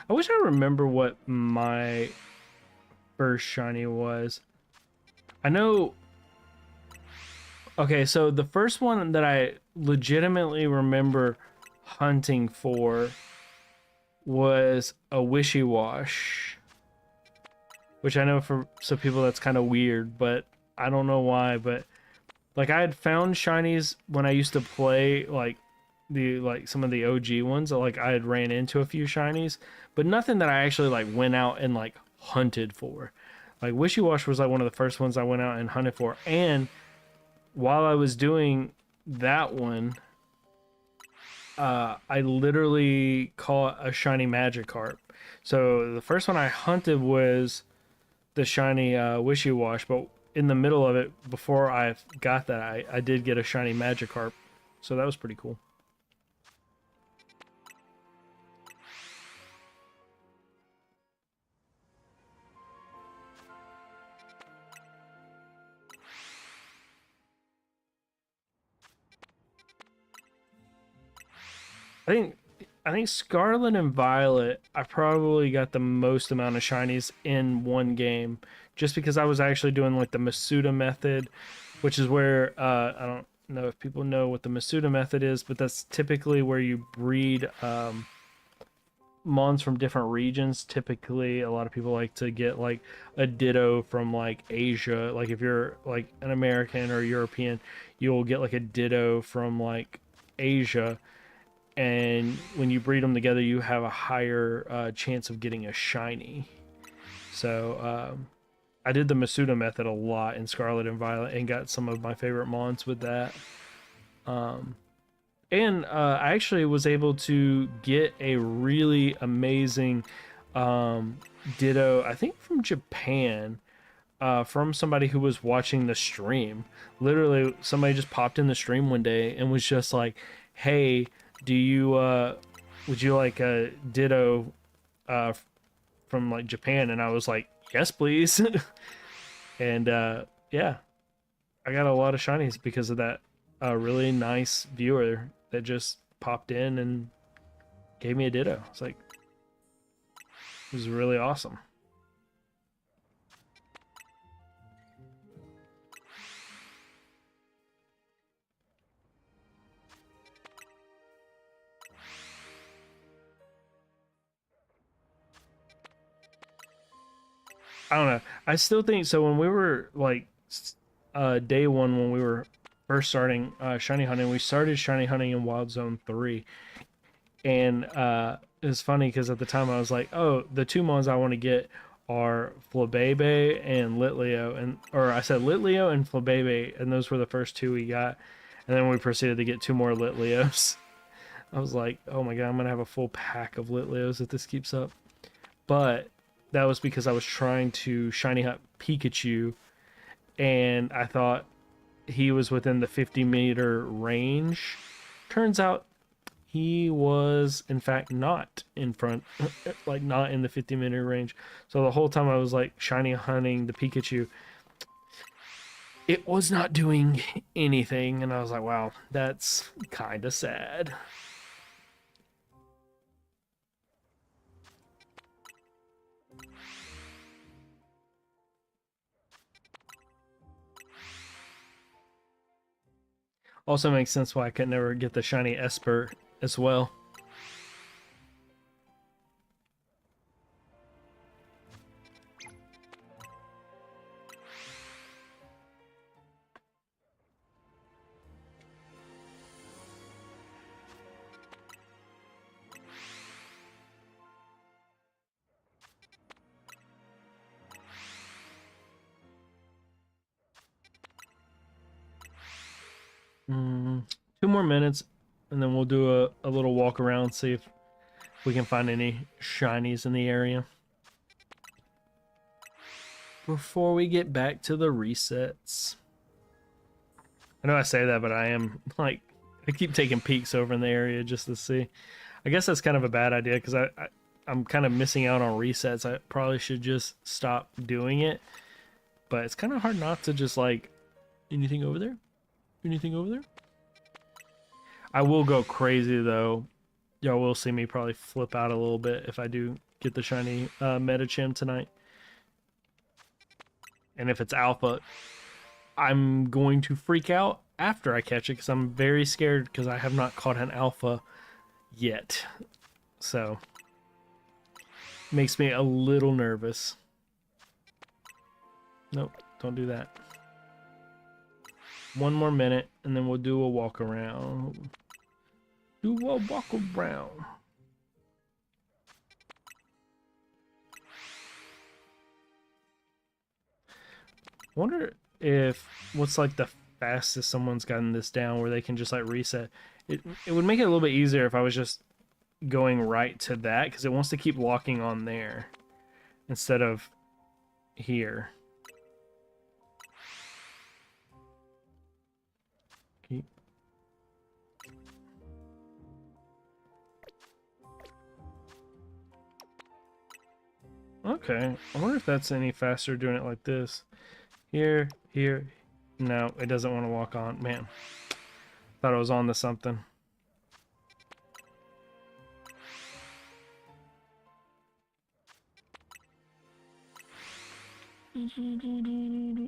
I wish I remember what my first shiny was. I know. Okay, so the first one that I legitimately remember hunting for was a Wishy-Wash, which I know for some people that's kind of weird, but I don't know why. But like I had found shinies when I used to play like some of the OG ones. Like I had ran into a few shinies, but nothing that I actually like went out and like hunted for. Like Wishy-Wash was like one of the first ones I went out and hunted for, and while I was doing that one, I literally caught a shiny Magikarp. So the first one I hunted was the shiny Wishy-Wash, but in the middle of it, before I got that, I did get a shiny Magikarp. So that was pretty cool. I think I think Scarlet and Violet, I probably got the most amount of shinies in one game, just because I was actually doing like the Masuda method, which is where I don't know if people know what the Masuda method is, but that's typically where you breed mons from different regions. Typically, a lot of people like to get like a Ditto from like Asia. Like if you're like an American or European, you'll get like a Ditto from like Asia, and when you breed them together, you have a higher chance of getting a shiny. So I did the Masuda method a lot in Scarlet and Violet, and got some of my favorite mons with that. And I actually was able to get a really amazing Ditto, I think from Japan, from somebody who was watching the stream. Literally, somebody just popped in the stream one day and was just like, "Hey, do you would you like a Ditto from like Japan?" And I was like, "Yes, please." And yeah, I got a lot of shinies because of that really nice viewer that just popped in and gave me a Ditto. It's like, it was really awesome. I don't know. I still think so. When we were like day one, when we were first starting shiny hunting, we started shiny hunting in Wild Zone 3. And it was funny because at the time I was like, oh, the two mons I want to get are Flabebe and Litleo. And or I said Litleo and Flabebe, and those were the first two we got. And then we proceeded to get two more Litleos. I was like, oh my god, I'm gonna have a full pack of Litleos if this keeps up. But that was because I was trying to shiny hunt Pikachu, and I thought he was within the 50-meter range. Turns out he was in fact not in front, like not in the 50-meter range. So the whole time I was like shiny hunting the Pikachu, it was not doing anything, and I was like, wow, that's kind of sad. Also makes sense why I could never get the shiny Esper as well. Two more minutes, and then we'll do a little walk around, see if we can find any shinies in the area. before we get back to the resets. I know I say that, but I am like, I keep taking peeks over in the area just to see. I guess that's kind of a bad idea because I'm kind of missing out on resets. I probably should just stop doing it, but it's kind of hard not to just like, anything over there? Anything over there? I will go crazy though. Y'all will see me probably flip out a little bit if I do get the shiny Metacham tonight. And if it's alpha, I'm going to freak out after I catch it because I'm very scared because I have not caught an alpha yet. So, makes me a little nervous. Nope, don't do that. One more minute and then we'll do a walk around. Do a walk around. Wonder if what's like the fastest someone's gotten this down where they can just like reset. It would make it a little bit easier if I was just going right to that because it wants to keep walking on there instead of here. Keep. Okay, I wonder if that's any faster doing it like this. Here, here. No, it doesn't want to walk on. Man, thought I was on to something.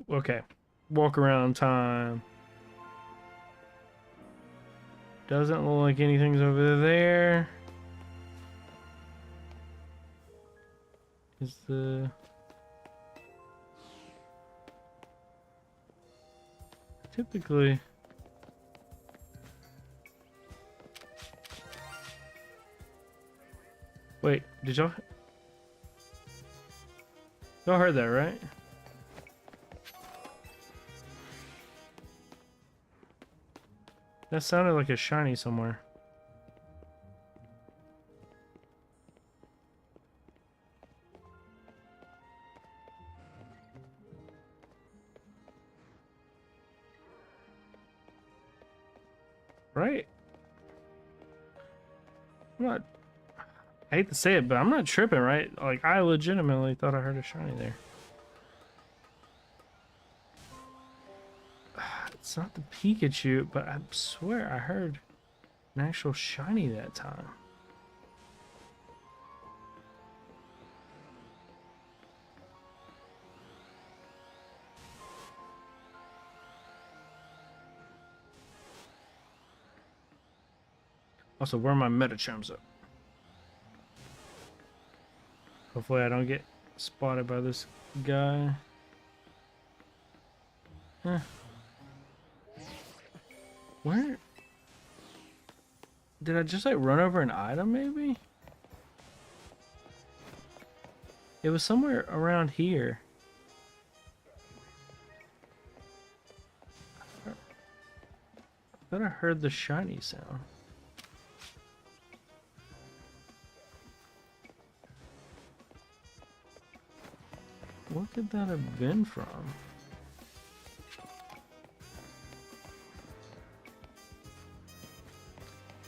Okay, walk around time. Doesn't look like anything's over there. Is the... Typically... Wait, did y'all... Y'all heard that, right? That sounded like a shiny somewhere. Right? I'm not... I hate to say it, but I'm not tripping, right? Like, I legitimately thought I heard a shiny there. It's not the Pikachu, but I swear I heard an actual shiny that time. Also, where are my Metachams at? Hopefully I don't get spotted by this guy. Huh. Where? Did I just like run over an item maybe? It was somewhere around here. I thought I heard the shiny sound. What could that have been from?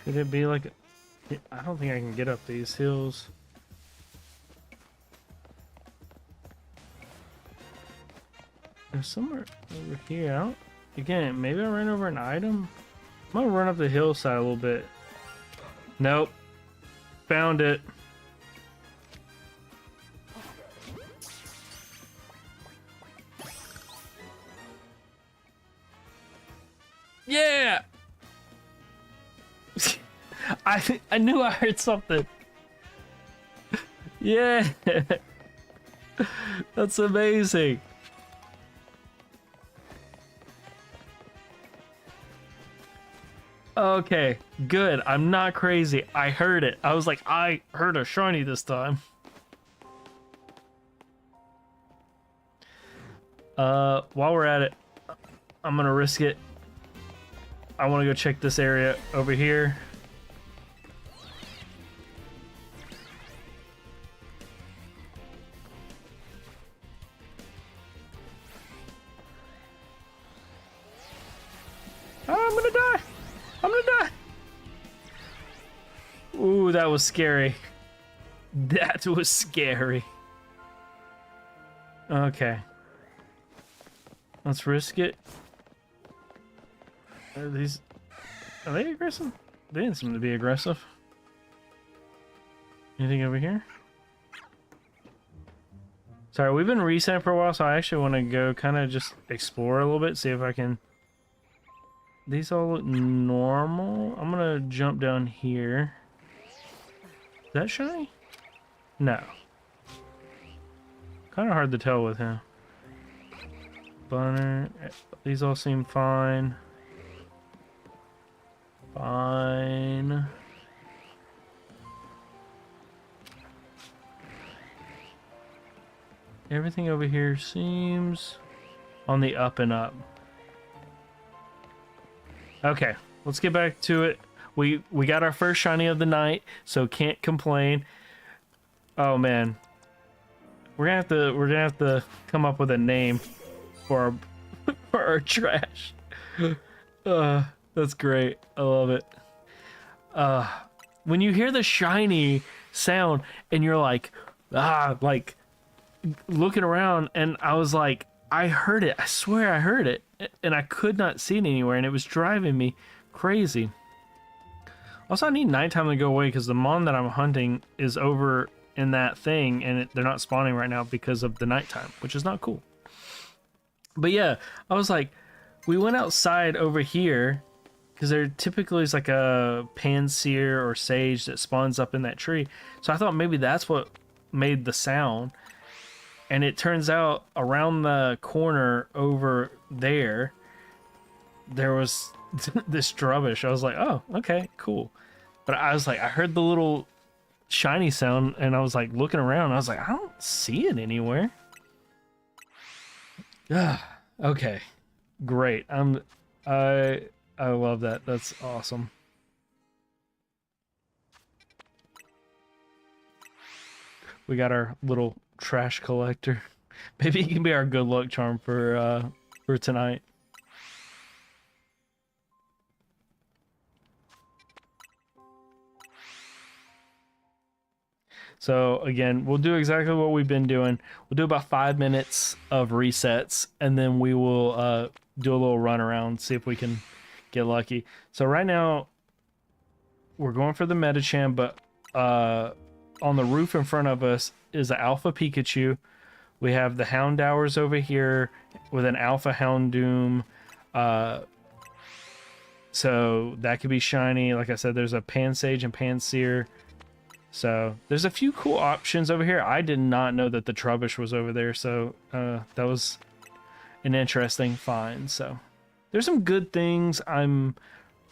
Could it be like a... I don't think I can get up these hills. There's somewhere over here. I don't... Again, maybe I ran over an item? I'm gonna run up the hillside a little bit. Nope. Found it. Yeah! I knew I heard something. Yeah! That's amazing. Okay, good. I'm not crazy. I heard it. I was like, I heard a shiny this time. While we're at it, I'm gonna risk it. I want to go check this area over here. gonna die. I'm gonna die. Ooh, that was scary. That was scary. Okay. Let's risk it. Are they aggressive? They didn't seem to be aggressive. Anything over here? Sorry, we've been resetting for a while, so I actually want to go kind of just explore a little bit, see if I can... These all look normal. I'm gonna jump down here. Is that shiny? No. Kind of hard to tell with him. Bunner. These all seem fine. Fine. Everything over here seems on the up and up. Okay, let's get back to it. We got our first shiny of the night, so can't complain. Oh man, we're gonna have to come up with a name for our for our trash. That's great. I love it. When you hear the shiny sound and you're like looking around, and I was like, I heard it. I swear I heard it, and I could not see it anywhere, and it was driving me crazy. Also, I need nighttime to go away because the mon that I'm hunting is over in that thing, and they're not spawning right now because of the nighttime, which is not cool. But yeah, I was like, we went outside over here because there typically is like a panseer or sage that spawns up in that tree. So I thought maybe that's what made the sound. And it turns out around the corner over there, there was this Trubbish. I was like, oh, okay, cool. But I was like, I heard the little shiny sound, and I was like looking around. I was like, I don't see it anywhere. Okay, great. I love that. That's awesome. We got our little trash collector. Maybe he can be our good luck charm for tonight. So again, we'll do exactly what we've been doing. We'll do about 5 minutes of resets, and then we will do a little run around, see if we can get lucky. So right now, we're going for the Medicham, but on the roof in front of us is an Alpha Pikachu. We have the Houndowers over here with an Alpha Houndoom. So that could be shiny. Like I said, there's a Pansage and Panseer. So there's a few cool options over here. I did not know that the Trubbish was over there, so that was an interesting find. So there's some good things. I'm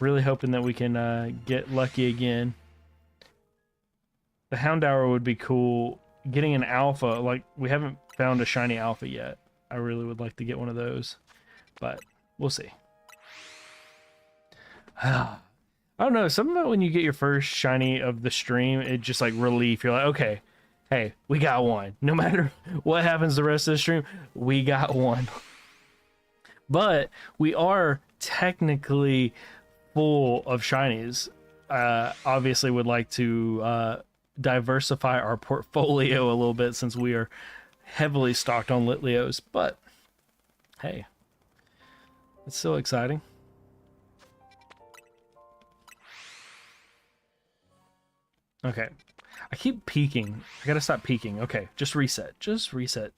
really hoping that we can get lucky again. The Houndour would be cool. Getting an Alpha, like we haven't found a shiny Alpha yet. I really would like to get one of those, but we'll see. I don't know, something about when you get your first shiny of the stream, it just like relief. You're like, okay, hey, we got one. No matter what happens the rest of the stream, we got one. But we are technically full of shinies. Obviously would like to diversify our portfolio a little bit since we are heavily stocked on Litleos, but hey, it's still exciting. Okay, I keep peeking. I gotta stop peeking. Okay, just reset. Just reset.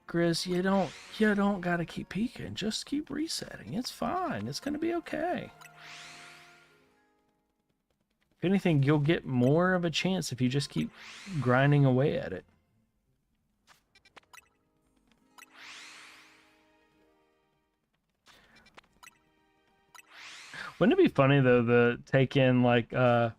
Grizz, you don't gotta keep peeking. Just keep resetting. It's fine. It's gonna be okay. If anything, you'll get more of a chance if you just keep grinding away at it. Wouldn't it be funny though to take in like the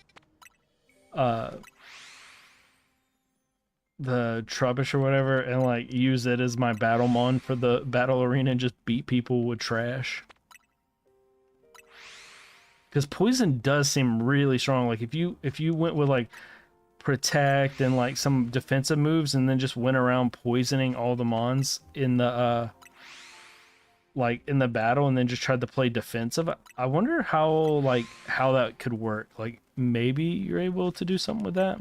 Trubbish or whatever and like use it as my Battlemon for the battle arena and just beat people with trash? Because poison does seem really strong. Like if you went with like protect and like some defensive moves and then just went around poisoning all the mons in the like in the battle and then just tried to play defensive, I wonder how that could work. Like maybe you're able to do something with that.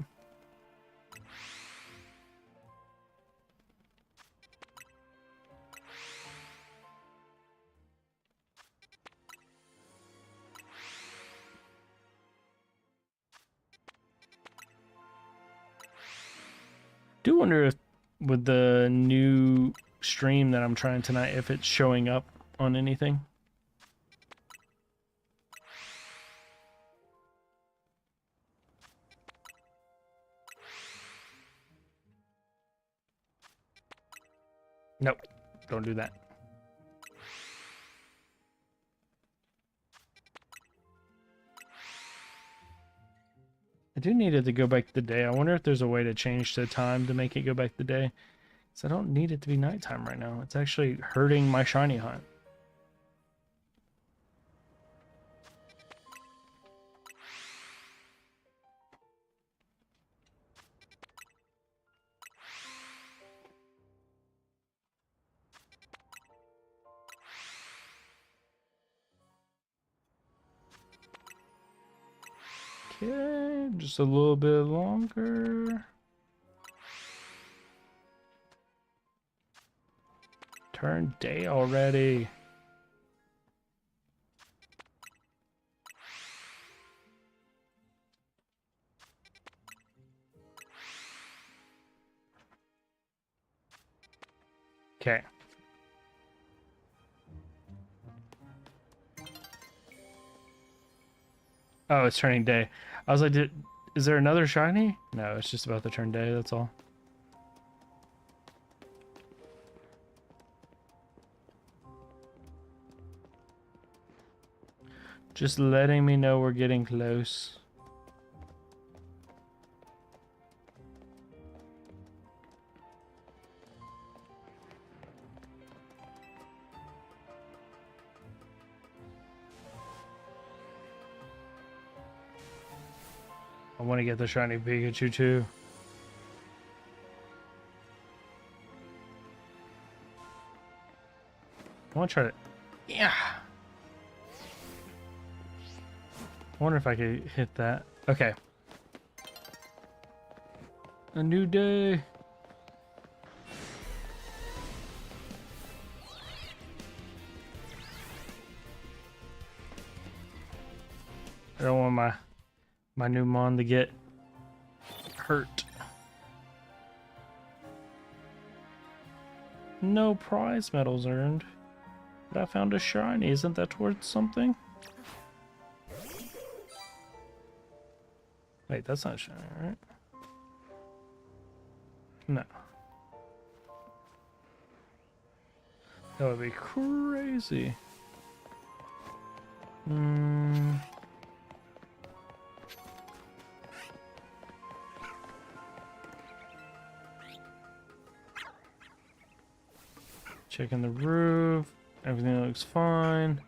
Do wonder if with the new stream that I'm trying tonight, if it's showing up on anything. Nope, don't do that. I do need it to go back to the day. I wonder if there's a way to change the time to make it go back to the day. Because I don't need it to be nighttime right now. It's actually hurting my shiny hunt. Okay, just a little bit longer. Turn day already. Okay. Oh, it's turning day. I was like, is there another shiny? No, it's just about to turn day, that's all. Just letting me know we're getting close. I want to get the shiny Pikachu too. I want to try to... Yeah! I wonder if I could hit that. Okay. A new day. I don't want my new Mon to get hurt. No prize medals earned. But I found a shiny. Isn't that worth something? Wait, that's not shiny, right? No. That would be crazy. Checking the roof. Everything looks fine.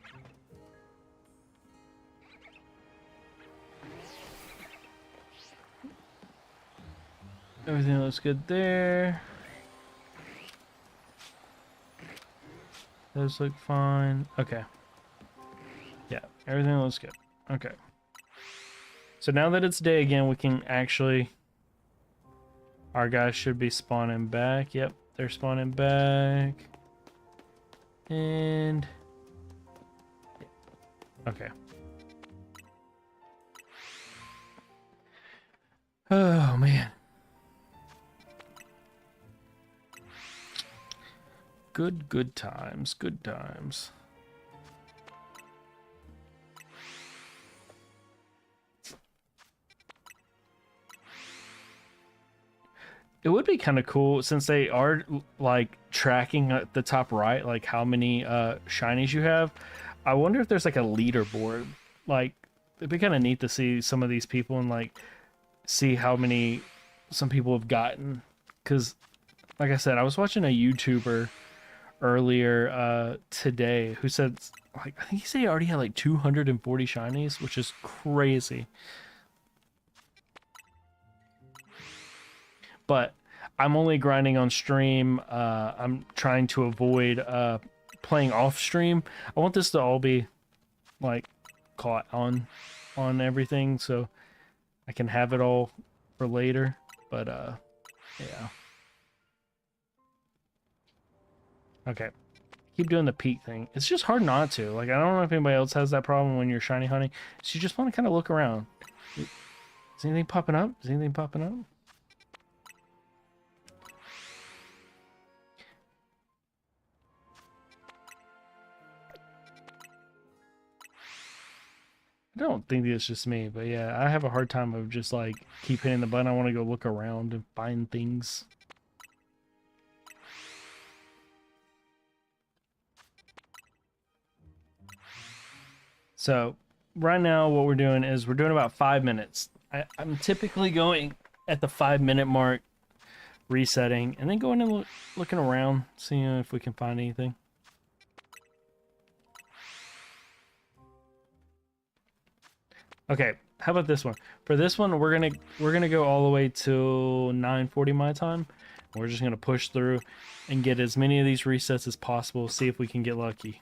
Everything looks good there. Those look fine. Okay. Yeah, everything looks good. Okay. So now that it's day again, we can actually... Our guys should be spawning back. Yep, they're spawning back. And... Okay. Oh, man. Good times. Good times. It would be kind of cool since they are like tracking at the top right, like how many shinies you have. I wonder if there's like a leaderboard. Like it'd be kind of neat to see some of these people and like see how many some people have gotten. Because, like I said, I was watching a YouTuber earlier today who said like I think he said he already had like 240 shinies, which is crazy. But I'm only grinding on stream. I'm trying to avoid playing off stream. I want this to all be like caught on everything, so I can have it all for later. But yeah. Okay. Keep doing the peak thing. It's just hard not to. Like, I don't know if anybody else has that problem when you're shiny hunting. So you just want to kind of look around. Is anything popping up? Is anything popping up? I don't think it's just me, but yeah, I have a hard time of just like keep hitting the button. I want to go look around and find things. So right now what we're doing is we're doing about 5 minutes. I'm typically going at the 5 minute mark, resetting, and then going and looking around, seeing if we can find anything. Okay, how about this one? For this one, we're gonna go all the way till 9:40 my time. We're just gonna push through and get as many of these resets as possible. See if we can get lucky.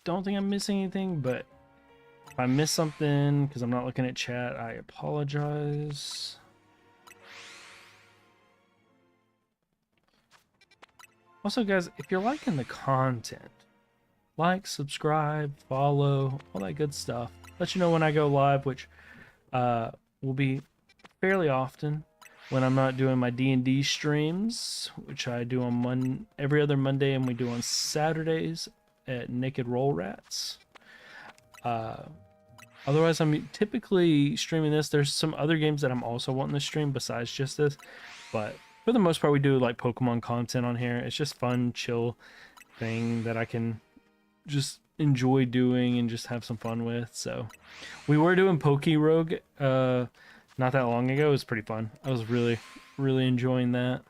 Don't think I'm missing anything, but if I miss something because I'm not looking at chat, I apologize. Also, guys, if you're liking the content, like, subscribe, follow, all that good stuff. Let you know when I go live, which will be fairly often when I'm not doing my D&D streams, which I do on every other Monday, and we do on Saturdays at Naked Roll Rats. Otherwise, I'm typically streaming this. There's some other games that I'm also wanting to stream besides just this, but for the most part, we do like Pokemon content on here. It's just fun, chill thing that I can just enjoy doing and just have some fun with. So we were doing Poke Rogue not that long ago. It was pretty fun. I was really enjoying that.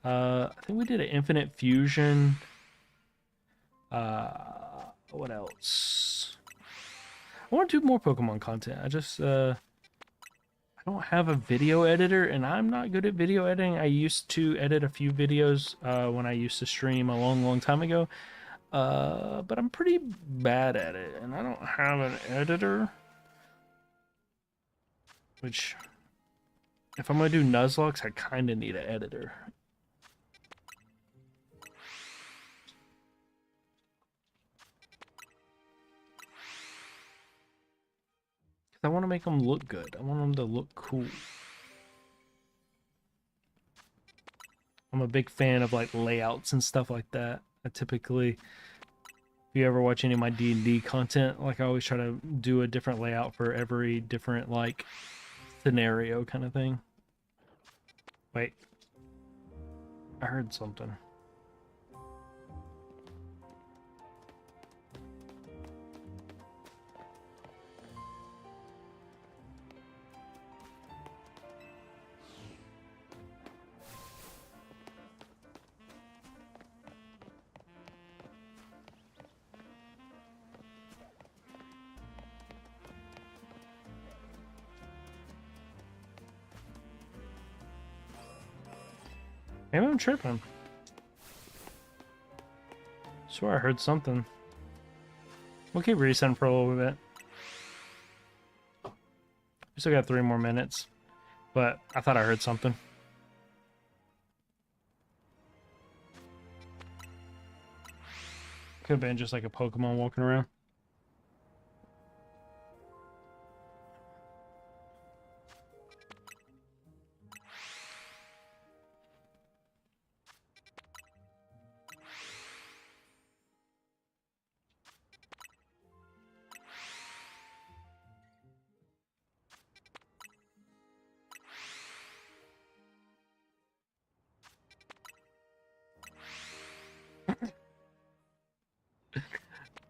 I think we did an Infinite Fusion. What else? I want to do more Pokemon content. I just I don't have a video editor, and I'm not good at video editing. I used to edit a few videos when I used to stream a long time ago. But I'm pretty bad at it, and I don't have an editor. Which, if I'm gonna do Nuzlocke, I kind of need an editor. I want to make them look good. I want them to look cool. I'm a big fan of like layouts and stuff like that. I typically, if you ever watch any of my D&D content, like I always try to do a different layout for every different like scenario kind of thing. Wait, I heard something. Maybe I'm tripping. Swear I heard something. We'll keep resetting for a little bit. We still got 3 more minutes, but I thought I heard something. Could have been just like a Pokemon walking around.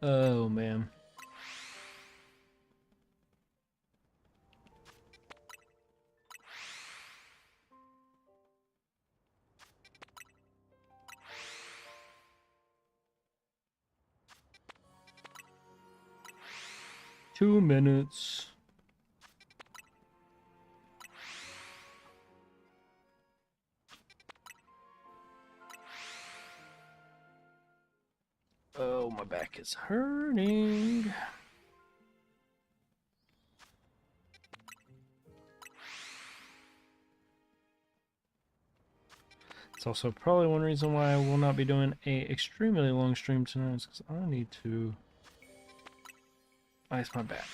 Oh man. Two minutes. Oh, my back is hurting. It's also probably one reason why I will not be doing a extremely long stream tonight, is because I need to ice my back.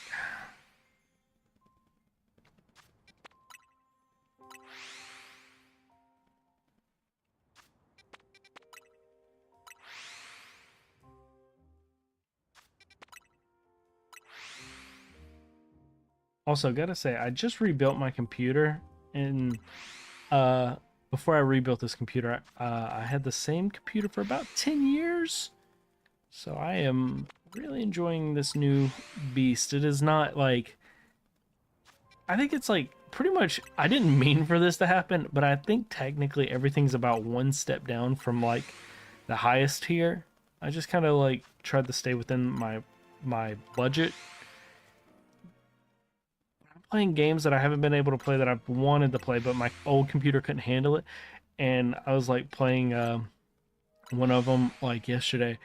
Also, gotta say, I just rebuilt my computer, and before I rebuilt this computer, I had the same computer for about 10 years. So I am really enjoying this new beast. It is not like, I think it's like pretty much, I didn't mean for this to happen, but I think technically everything's about one step down from like the highest tier. I just kind of like tried to stay within my budget. I'm playing games that I haven't been able to play that I've wanted to play, but my old computer couldn't handle it. And I was like playing one of them like yesterday,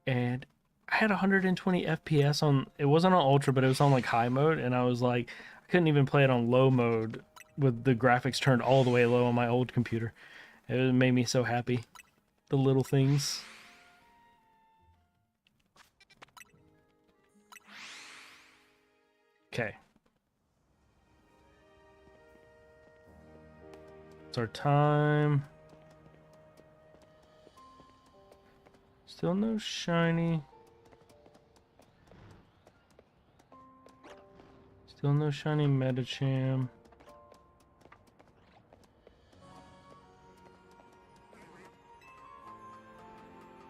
and I had 120 FPS on. It wasn't on ultra, but it was on like high mode, and I was like, I couldn't even play it on low mode with the graphics turned all the way low on my old computer. It made me so happy. The little things. Okay. It's our time. Still no shiny. Still no shiny Medicham.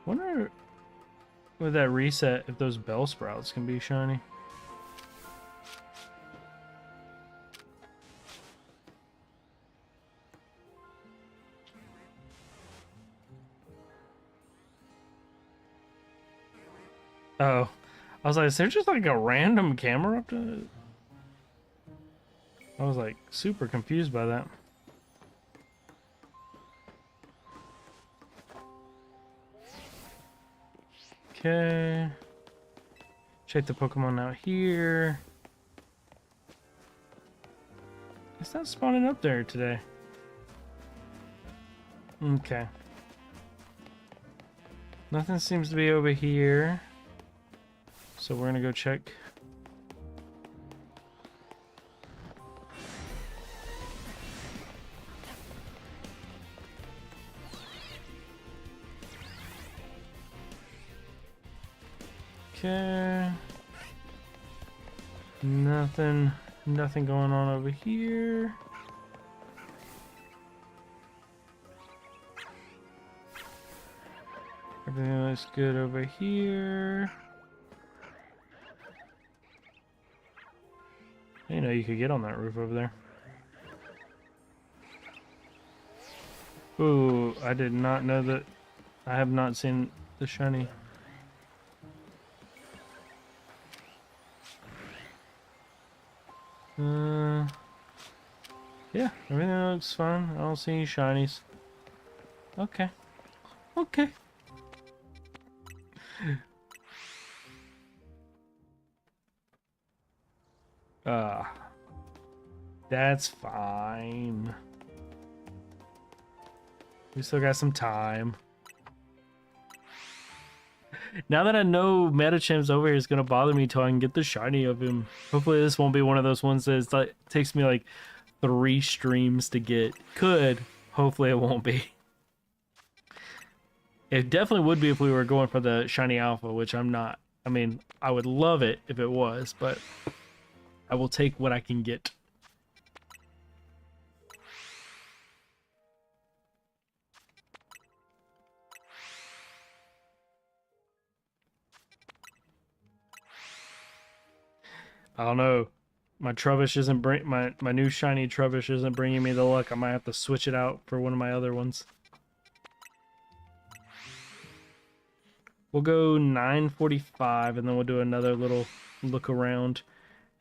Wonder with that reset if those Bellsprouts can be shiny. Oh, I was like, is there just like a random camera up to it? I was like super confused by that. Okay. Check the Pokemon out here. It's not spawning up there today. Okay. Nothing seems to be over here. So we're gonna go check. Okay. Nothing going on over here. Everything looks good over here. I didn't know you could get on that roof over there. Ooh, I did not know that. I have not seen the shiny. Yeah, everything looks fine. I don't see any shinies. Okay. Okay. That's fine. We still got some time. Now that I know Metacham's over here is gonna bother me till I can get the shiny of him. Hopefully this won't be one of those ones that like, takes me like 3 streams to get. Could. Hopefully it won't be. It definitely would be if we were going for the shiny alpha, which I'm not. I mean, I would love it if it was, but I will take what I can get. I don't know. My Trubbish isn't my new shiny Trubbish isn't bringing me the luck. I might have to switch it out for one of my other ones. We'll go 9:45 and then we'll do another little look around,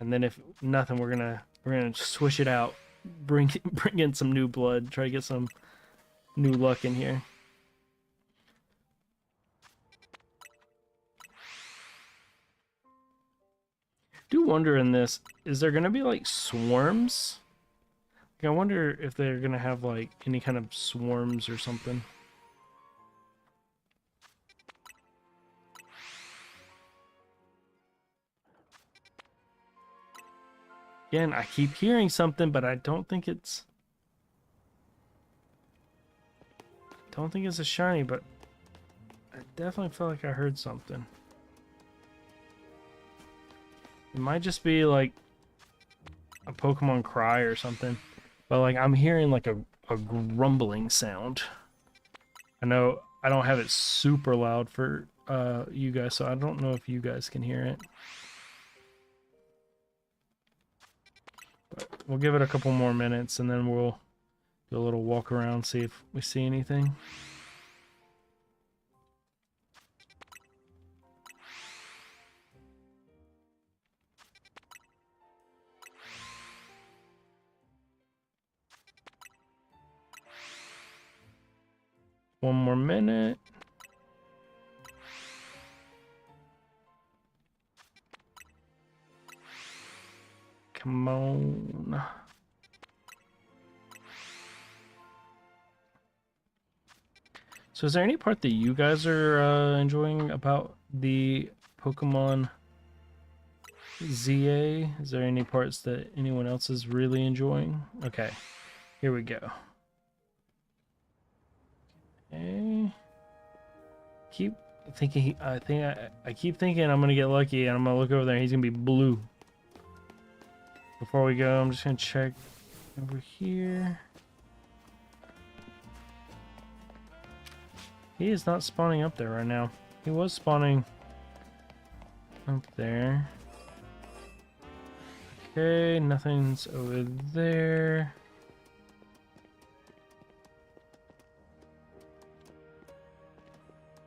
and then if nothing, we're gonna switch it out, bring in some new blood, try to get some new luck in here. do wonder in this, is there gonna be like swarms? Like, I wonder if they're gonna have like any kind of swarms or something. Again, I keep hearing something, but I don't think it's... Don't think it's a shiny, but I definitely feel like I heard something. It might just be like a Pokemon cry or something. But like I'm hearing like a grumbling sound. I know I don't have it super loud for you guys, so I don't know if you guys can hear it. But we'll give it a couple more minutes and then we'll do a little walk around, see if we see anything. One more minute. Come on. So is there any part that you guys are enjoying about the Pokemon ZA? Is there any parts that anyone else is really enjoying? Okay, here we go. Okay. Keep thinking. I keep thinking I'm gonna get lucky, and I'm gonna look over there. And he's gonna be blue. Before we go, I'm just gonna check over here. He is not spawning up there right now. He was spawning up there. Okay, nothing's over there.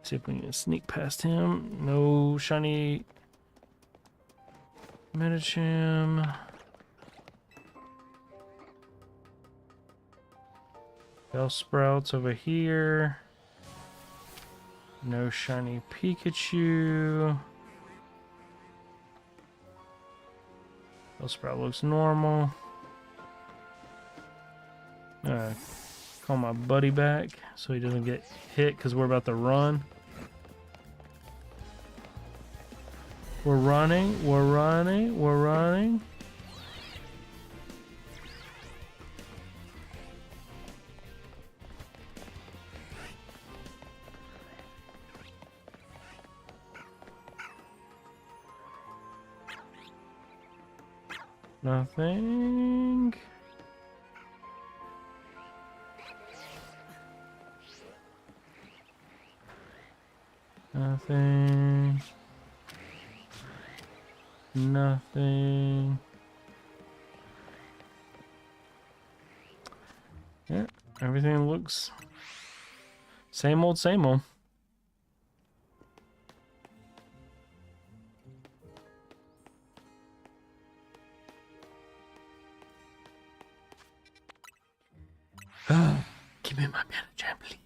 See if we can sneak past him. No shiny Medicham. Bellsprout's over here. No shiny Pikachu. Bellsprout looks normal. Call my buddy back so he doesn't get hit because we're about to run. We're running, we're running, we're running. Nothing. Nothing. Nothing. Yeah, everything looks same old, same old. Give me my Medicham, please.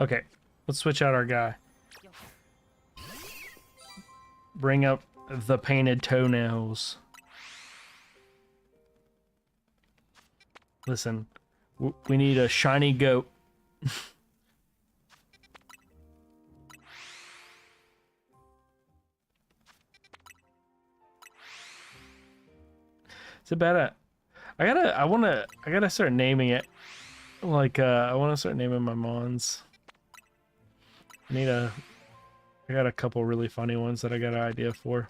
Okay, let's switch out our guy. Bring up the painted toenails. Listen, we need a shiny goat. It's a bad. I gotta start naming it. Like, I wanna start naming my mons. I got a couple really funny ones that I got an idea for.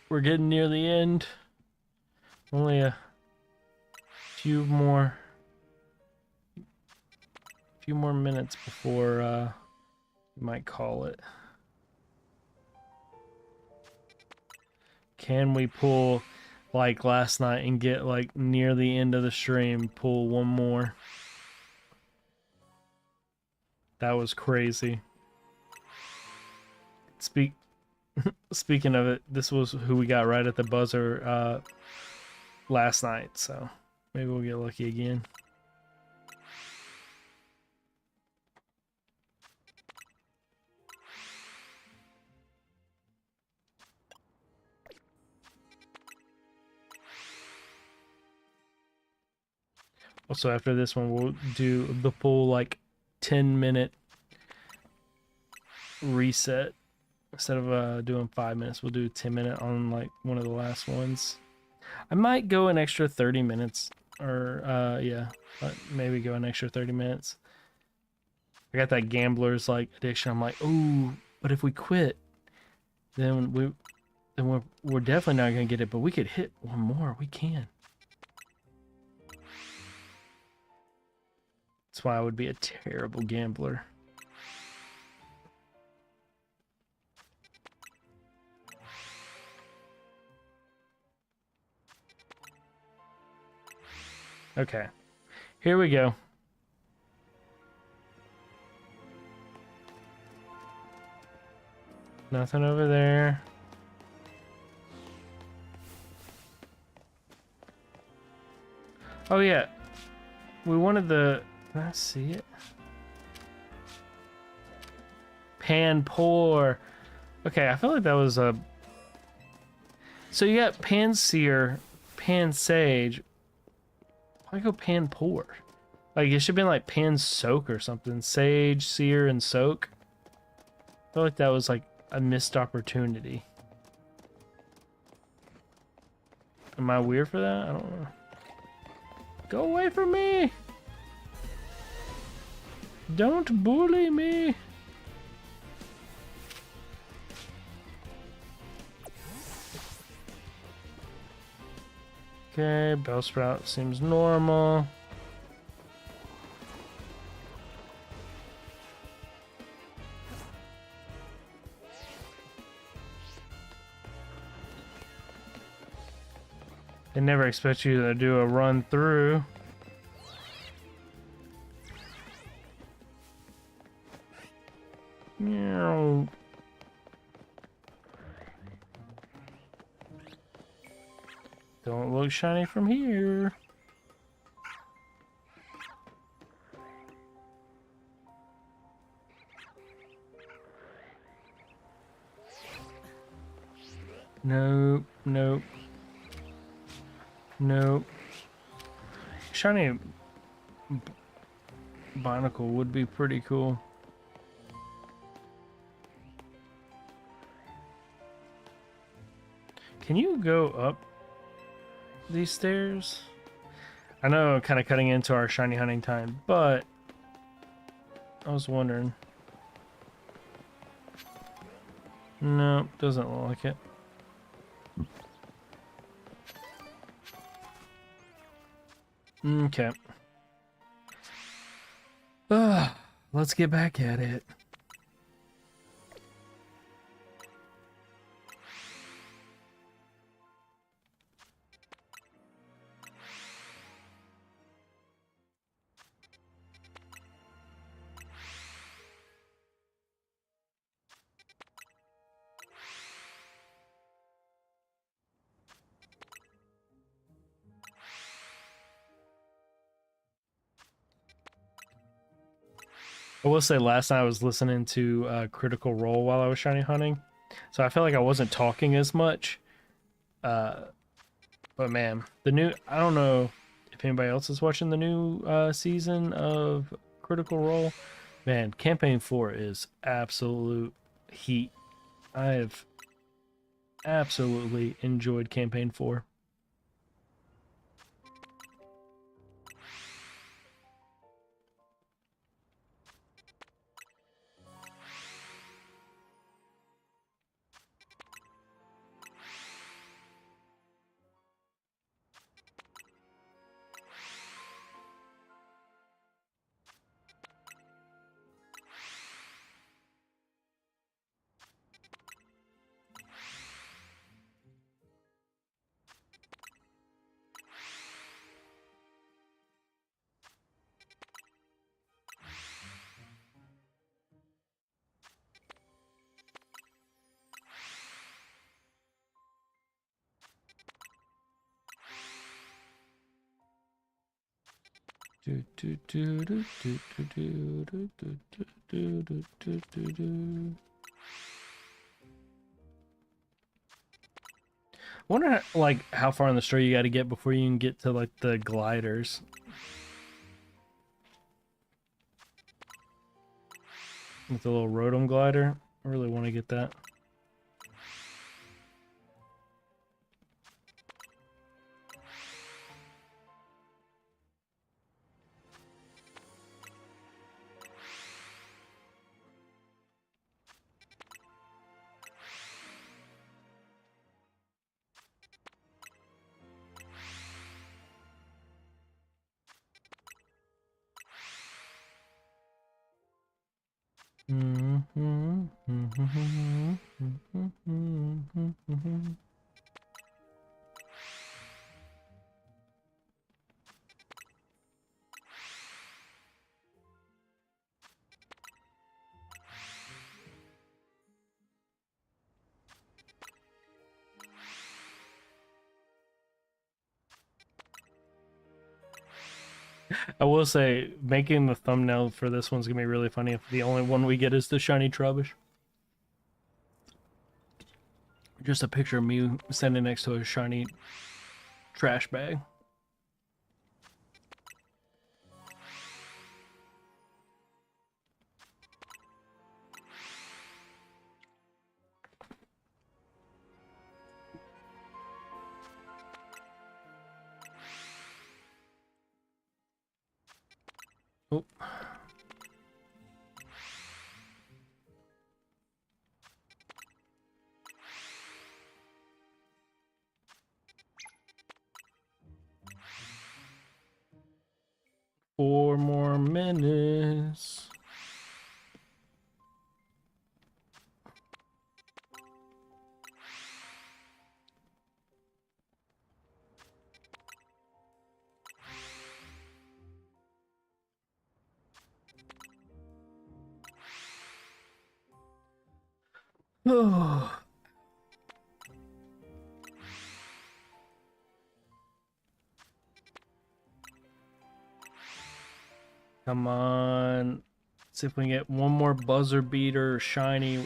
We're getting near the end. Only a few more minutes before you might call it. Can we pull like last night and get like near the end of the stream, pull one more? That was crazy. Speaking of it, this was who we got right at the buzzer last night, so maybe we'll get lucky again. Also, after this one, we'll do the full like 10-minute reset. Instead of doing 5 minutes, we'll do 10-minute on like one of the last ones. I might go an extra 30 minutes, or yeah, maybe go an extra 30 minutes. I got that gambler's like addiction. I'm like, ooh, but if we quit, then we're definitely not gonna get it. But we could hit one more. We can. That's why I would be a terrible gambler. Okay, here we go. Nothing over there. Oh yeah, we wanted the... Can I see it? Panpour. Okay, I feel like that was a... So you got Pansear, Pansage. Why go Panpour? Like, it should have been like Pansoak or something. Sage, Sear, and Soak. I feel like that was like a missed opportunity. Am I weird for that? I don't know. Go away from me! Don't bully me! Okay, Bellsprout seems normal. They never expect you to do a run through. Meow. Don't look shiny from here. Nope, nope. Nope. Shiny Binacle would be pretty cool. Can you go up these stairs? I know I'm kind of cutting into our shiny hunting time, but I was wondering. No, doesn't look like it. Okay. Let's get back at it. I will say last night I was listening to Critical Role while I was shiny hunting, so I felt like I wasn't talking as much. But man, I don't know if anybody else is watching the new season of Critical Role. Man, Campaign 4 is absolute heat. I have absolutely enjoyed Campaign 4. Do, do, do, do, do, do, do, do, do, do, do, do, do, do. Wonder like how far in the story you got to get before you can get to like the gliders. With the little Rotom glider. I really want to get that. I will say, making the thumbnail for this one's gonna be really funny if the only one we get is the shiny Trubbish. Just a picture of me standing next to a shiny trash bag. Oh. Four more minutes. Oh. Come on. Let's see if we can get one more buzzer beater shiny.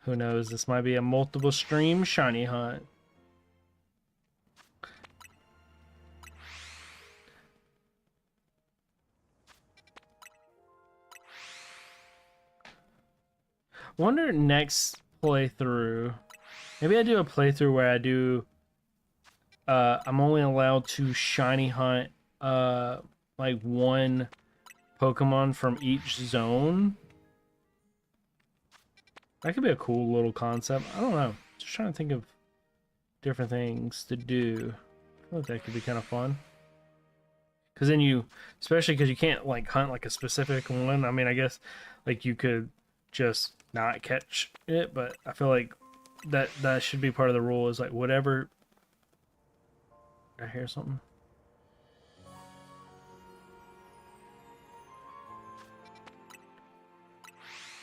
Who knows? This might be a multiple stream shiny hunt. Wonder next playthrough. Maybe I do a playthrough where I do I'm only allowed to shiny hunt like one Pokemon from each zone. That could be a cool little concept. I don't know. Just trying to think of different things to do. I feel like that could be kind of fun. Because then you, especially because you can't like hunt like a specific one. I mean, I guess like you could just not catch it, but I feel like that should be part of the rule. Is like whatever. Did I hear something?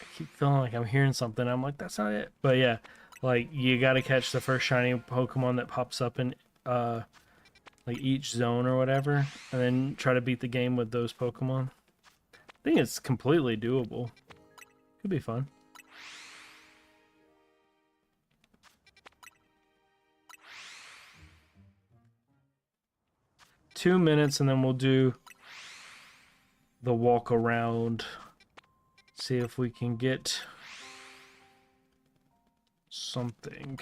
I keep feeling like I'm hearing something. I'm like, that's not it. But yeah, like you got to catch the first shiny Pokemon that pops up in like each zone or whatever, and then try to beat the game with those Pokemon. I think it's completely doable. Could be fun. Two minutes and then we'll do the walk around. See if we can get something.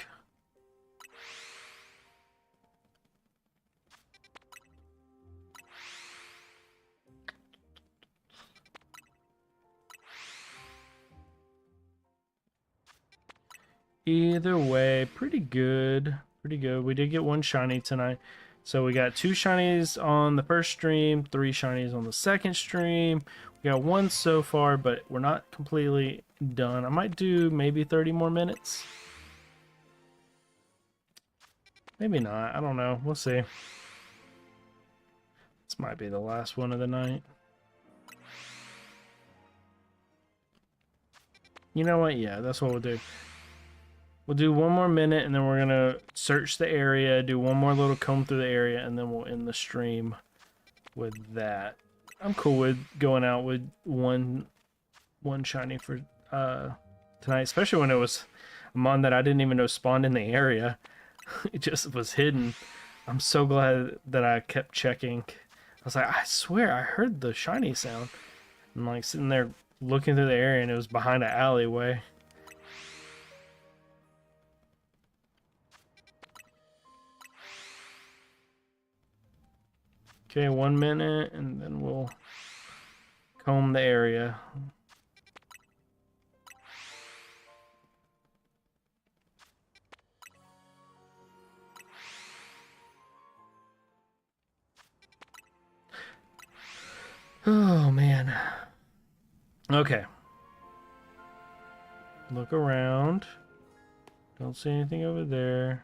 Either way, pretty good. Pretty good. We did get one shiny tonight. So we got 2 shinies on the first stream, 3 shinies on the second stream. We got 1 so far, but we're not completely done. I might do maybe 30 more minutes. Maybe not. I don't know. We'll see. This might be the last one of the night. You know what? Yeah, that's what we'll do. We'll do 1 more minute, and then we're gonna search the area, do one more little comb through the area, and then we'll end the stream with that. I'm cool with going out with one shiny for tonight, especially when it was a mon that I didn't even know spawned in the area. It just was hidden. I'm so glad that I kept checking. I was like, I swear I heard the shiny sound. I'm like sitting there looking through the area, and it was behind an alleyway. Okay, 1 minute, and then we'll comb the area. Oh, man. Okay. Look around. Don't see anything over there.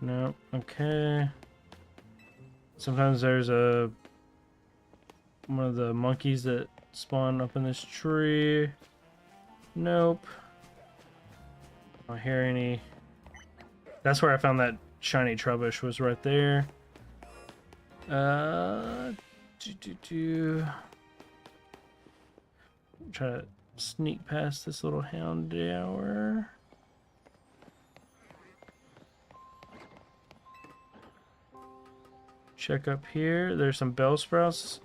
No. Okay. Sometimes there's one of the monkeys that spawn up in this tree. Nope. I don't hear any. That's where I found that shiny Trubbish, was right there. Try to sneak past this little Houndour. Check up here. There's some Bellsprouts.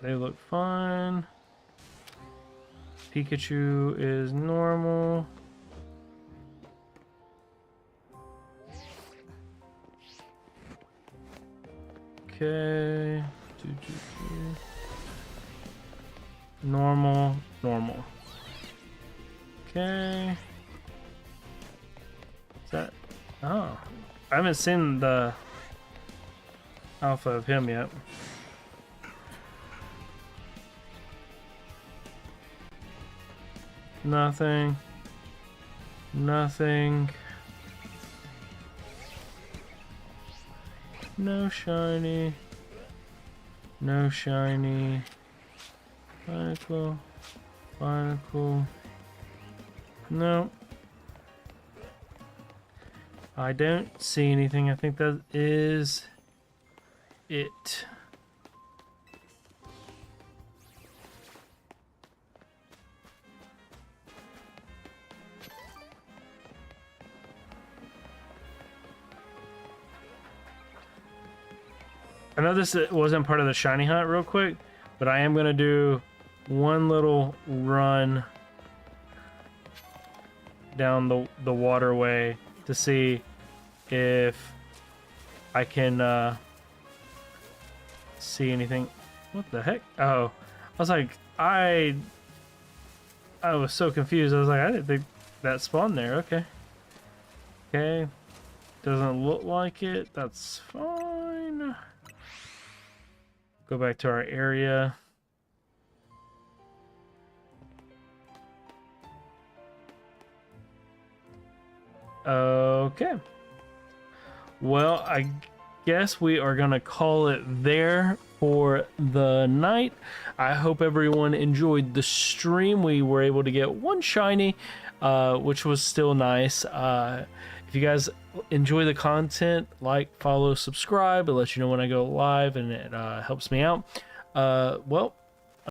They look fine. Pikachu is normal. Okay. Normal. Okay. Is that... Oh. I haven't seen the alpha of him yet. Nothing. No shiny. Barnacle. No. I don't see anything. I think that is it. I know this wasn't part of the shiny hunt real quick, but I am going to do one little run down the waterway to see if I can see anything. What the heck? Oh, I was like, I was so confused. I was like, I didn't think that spawned there. Okay. Doesn't look like it. That's fine. Go back to our area. Okay. Well, I guess we are gonna call it there for the night. I hope everyone enjoyed the stream. We were able to get one shiny, which was still nice. If you guys enjoy the content, like, follow, subscribe. It lets you know when I go live, and it helps me out. Well,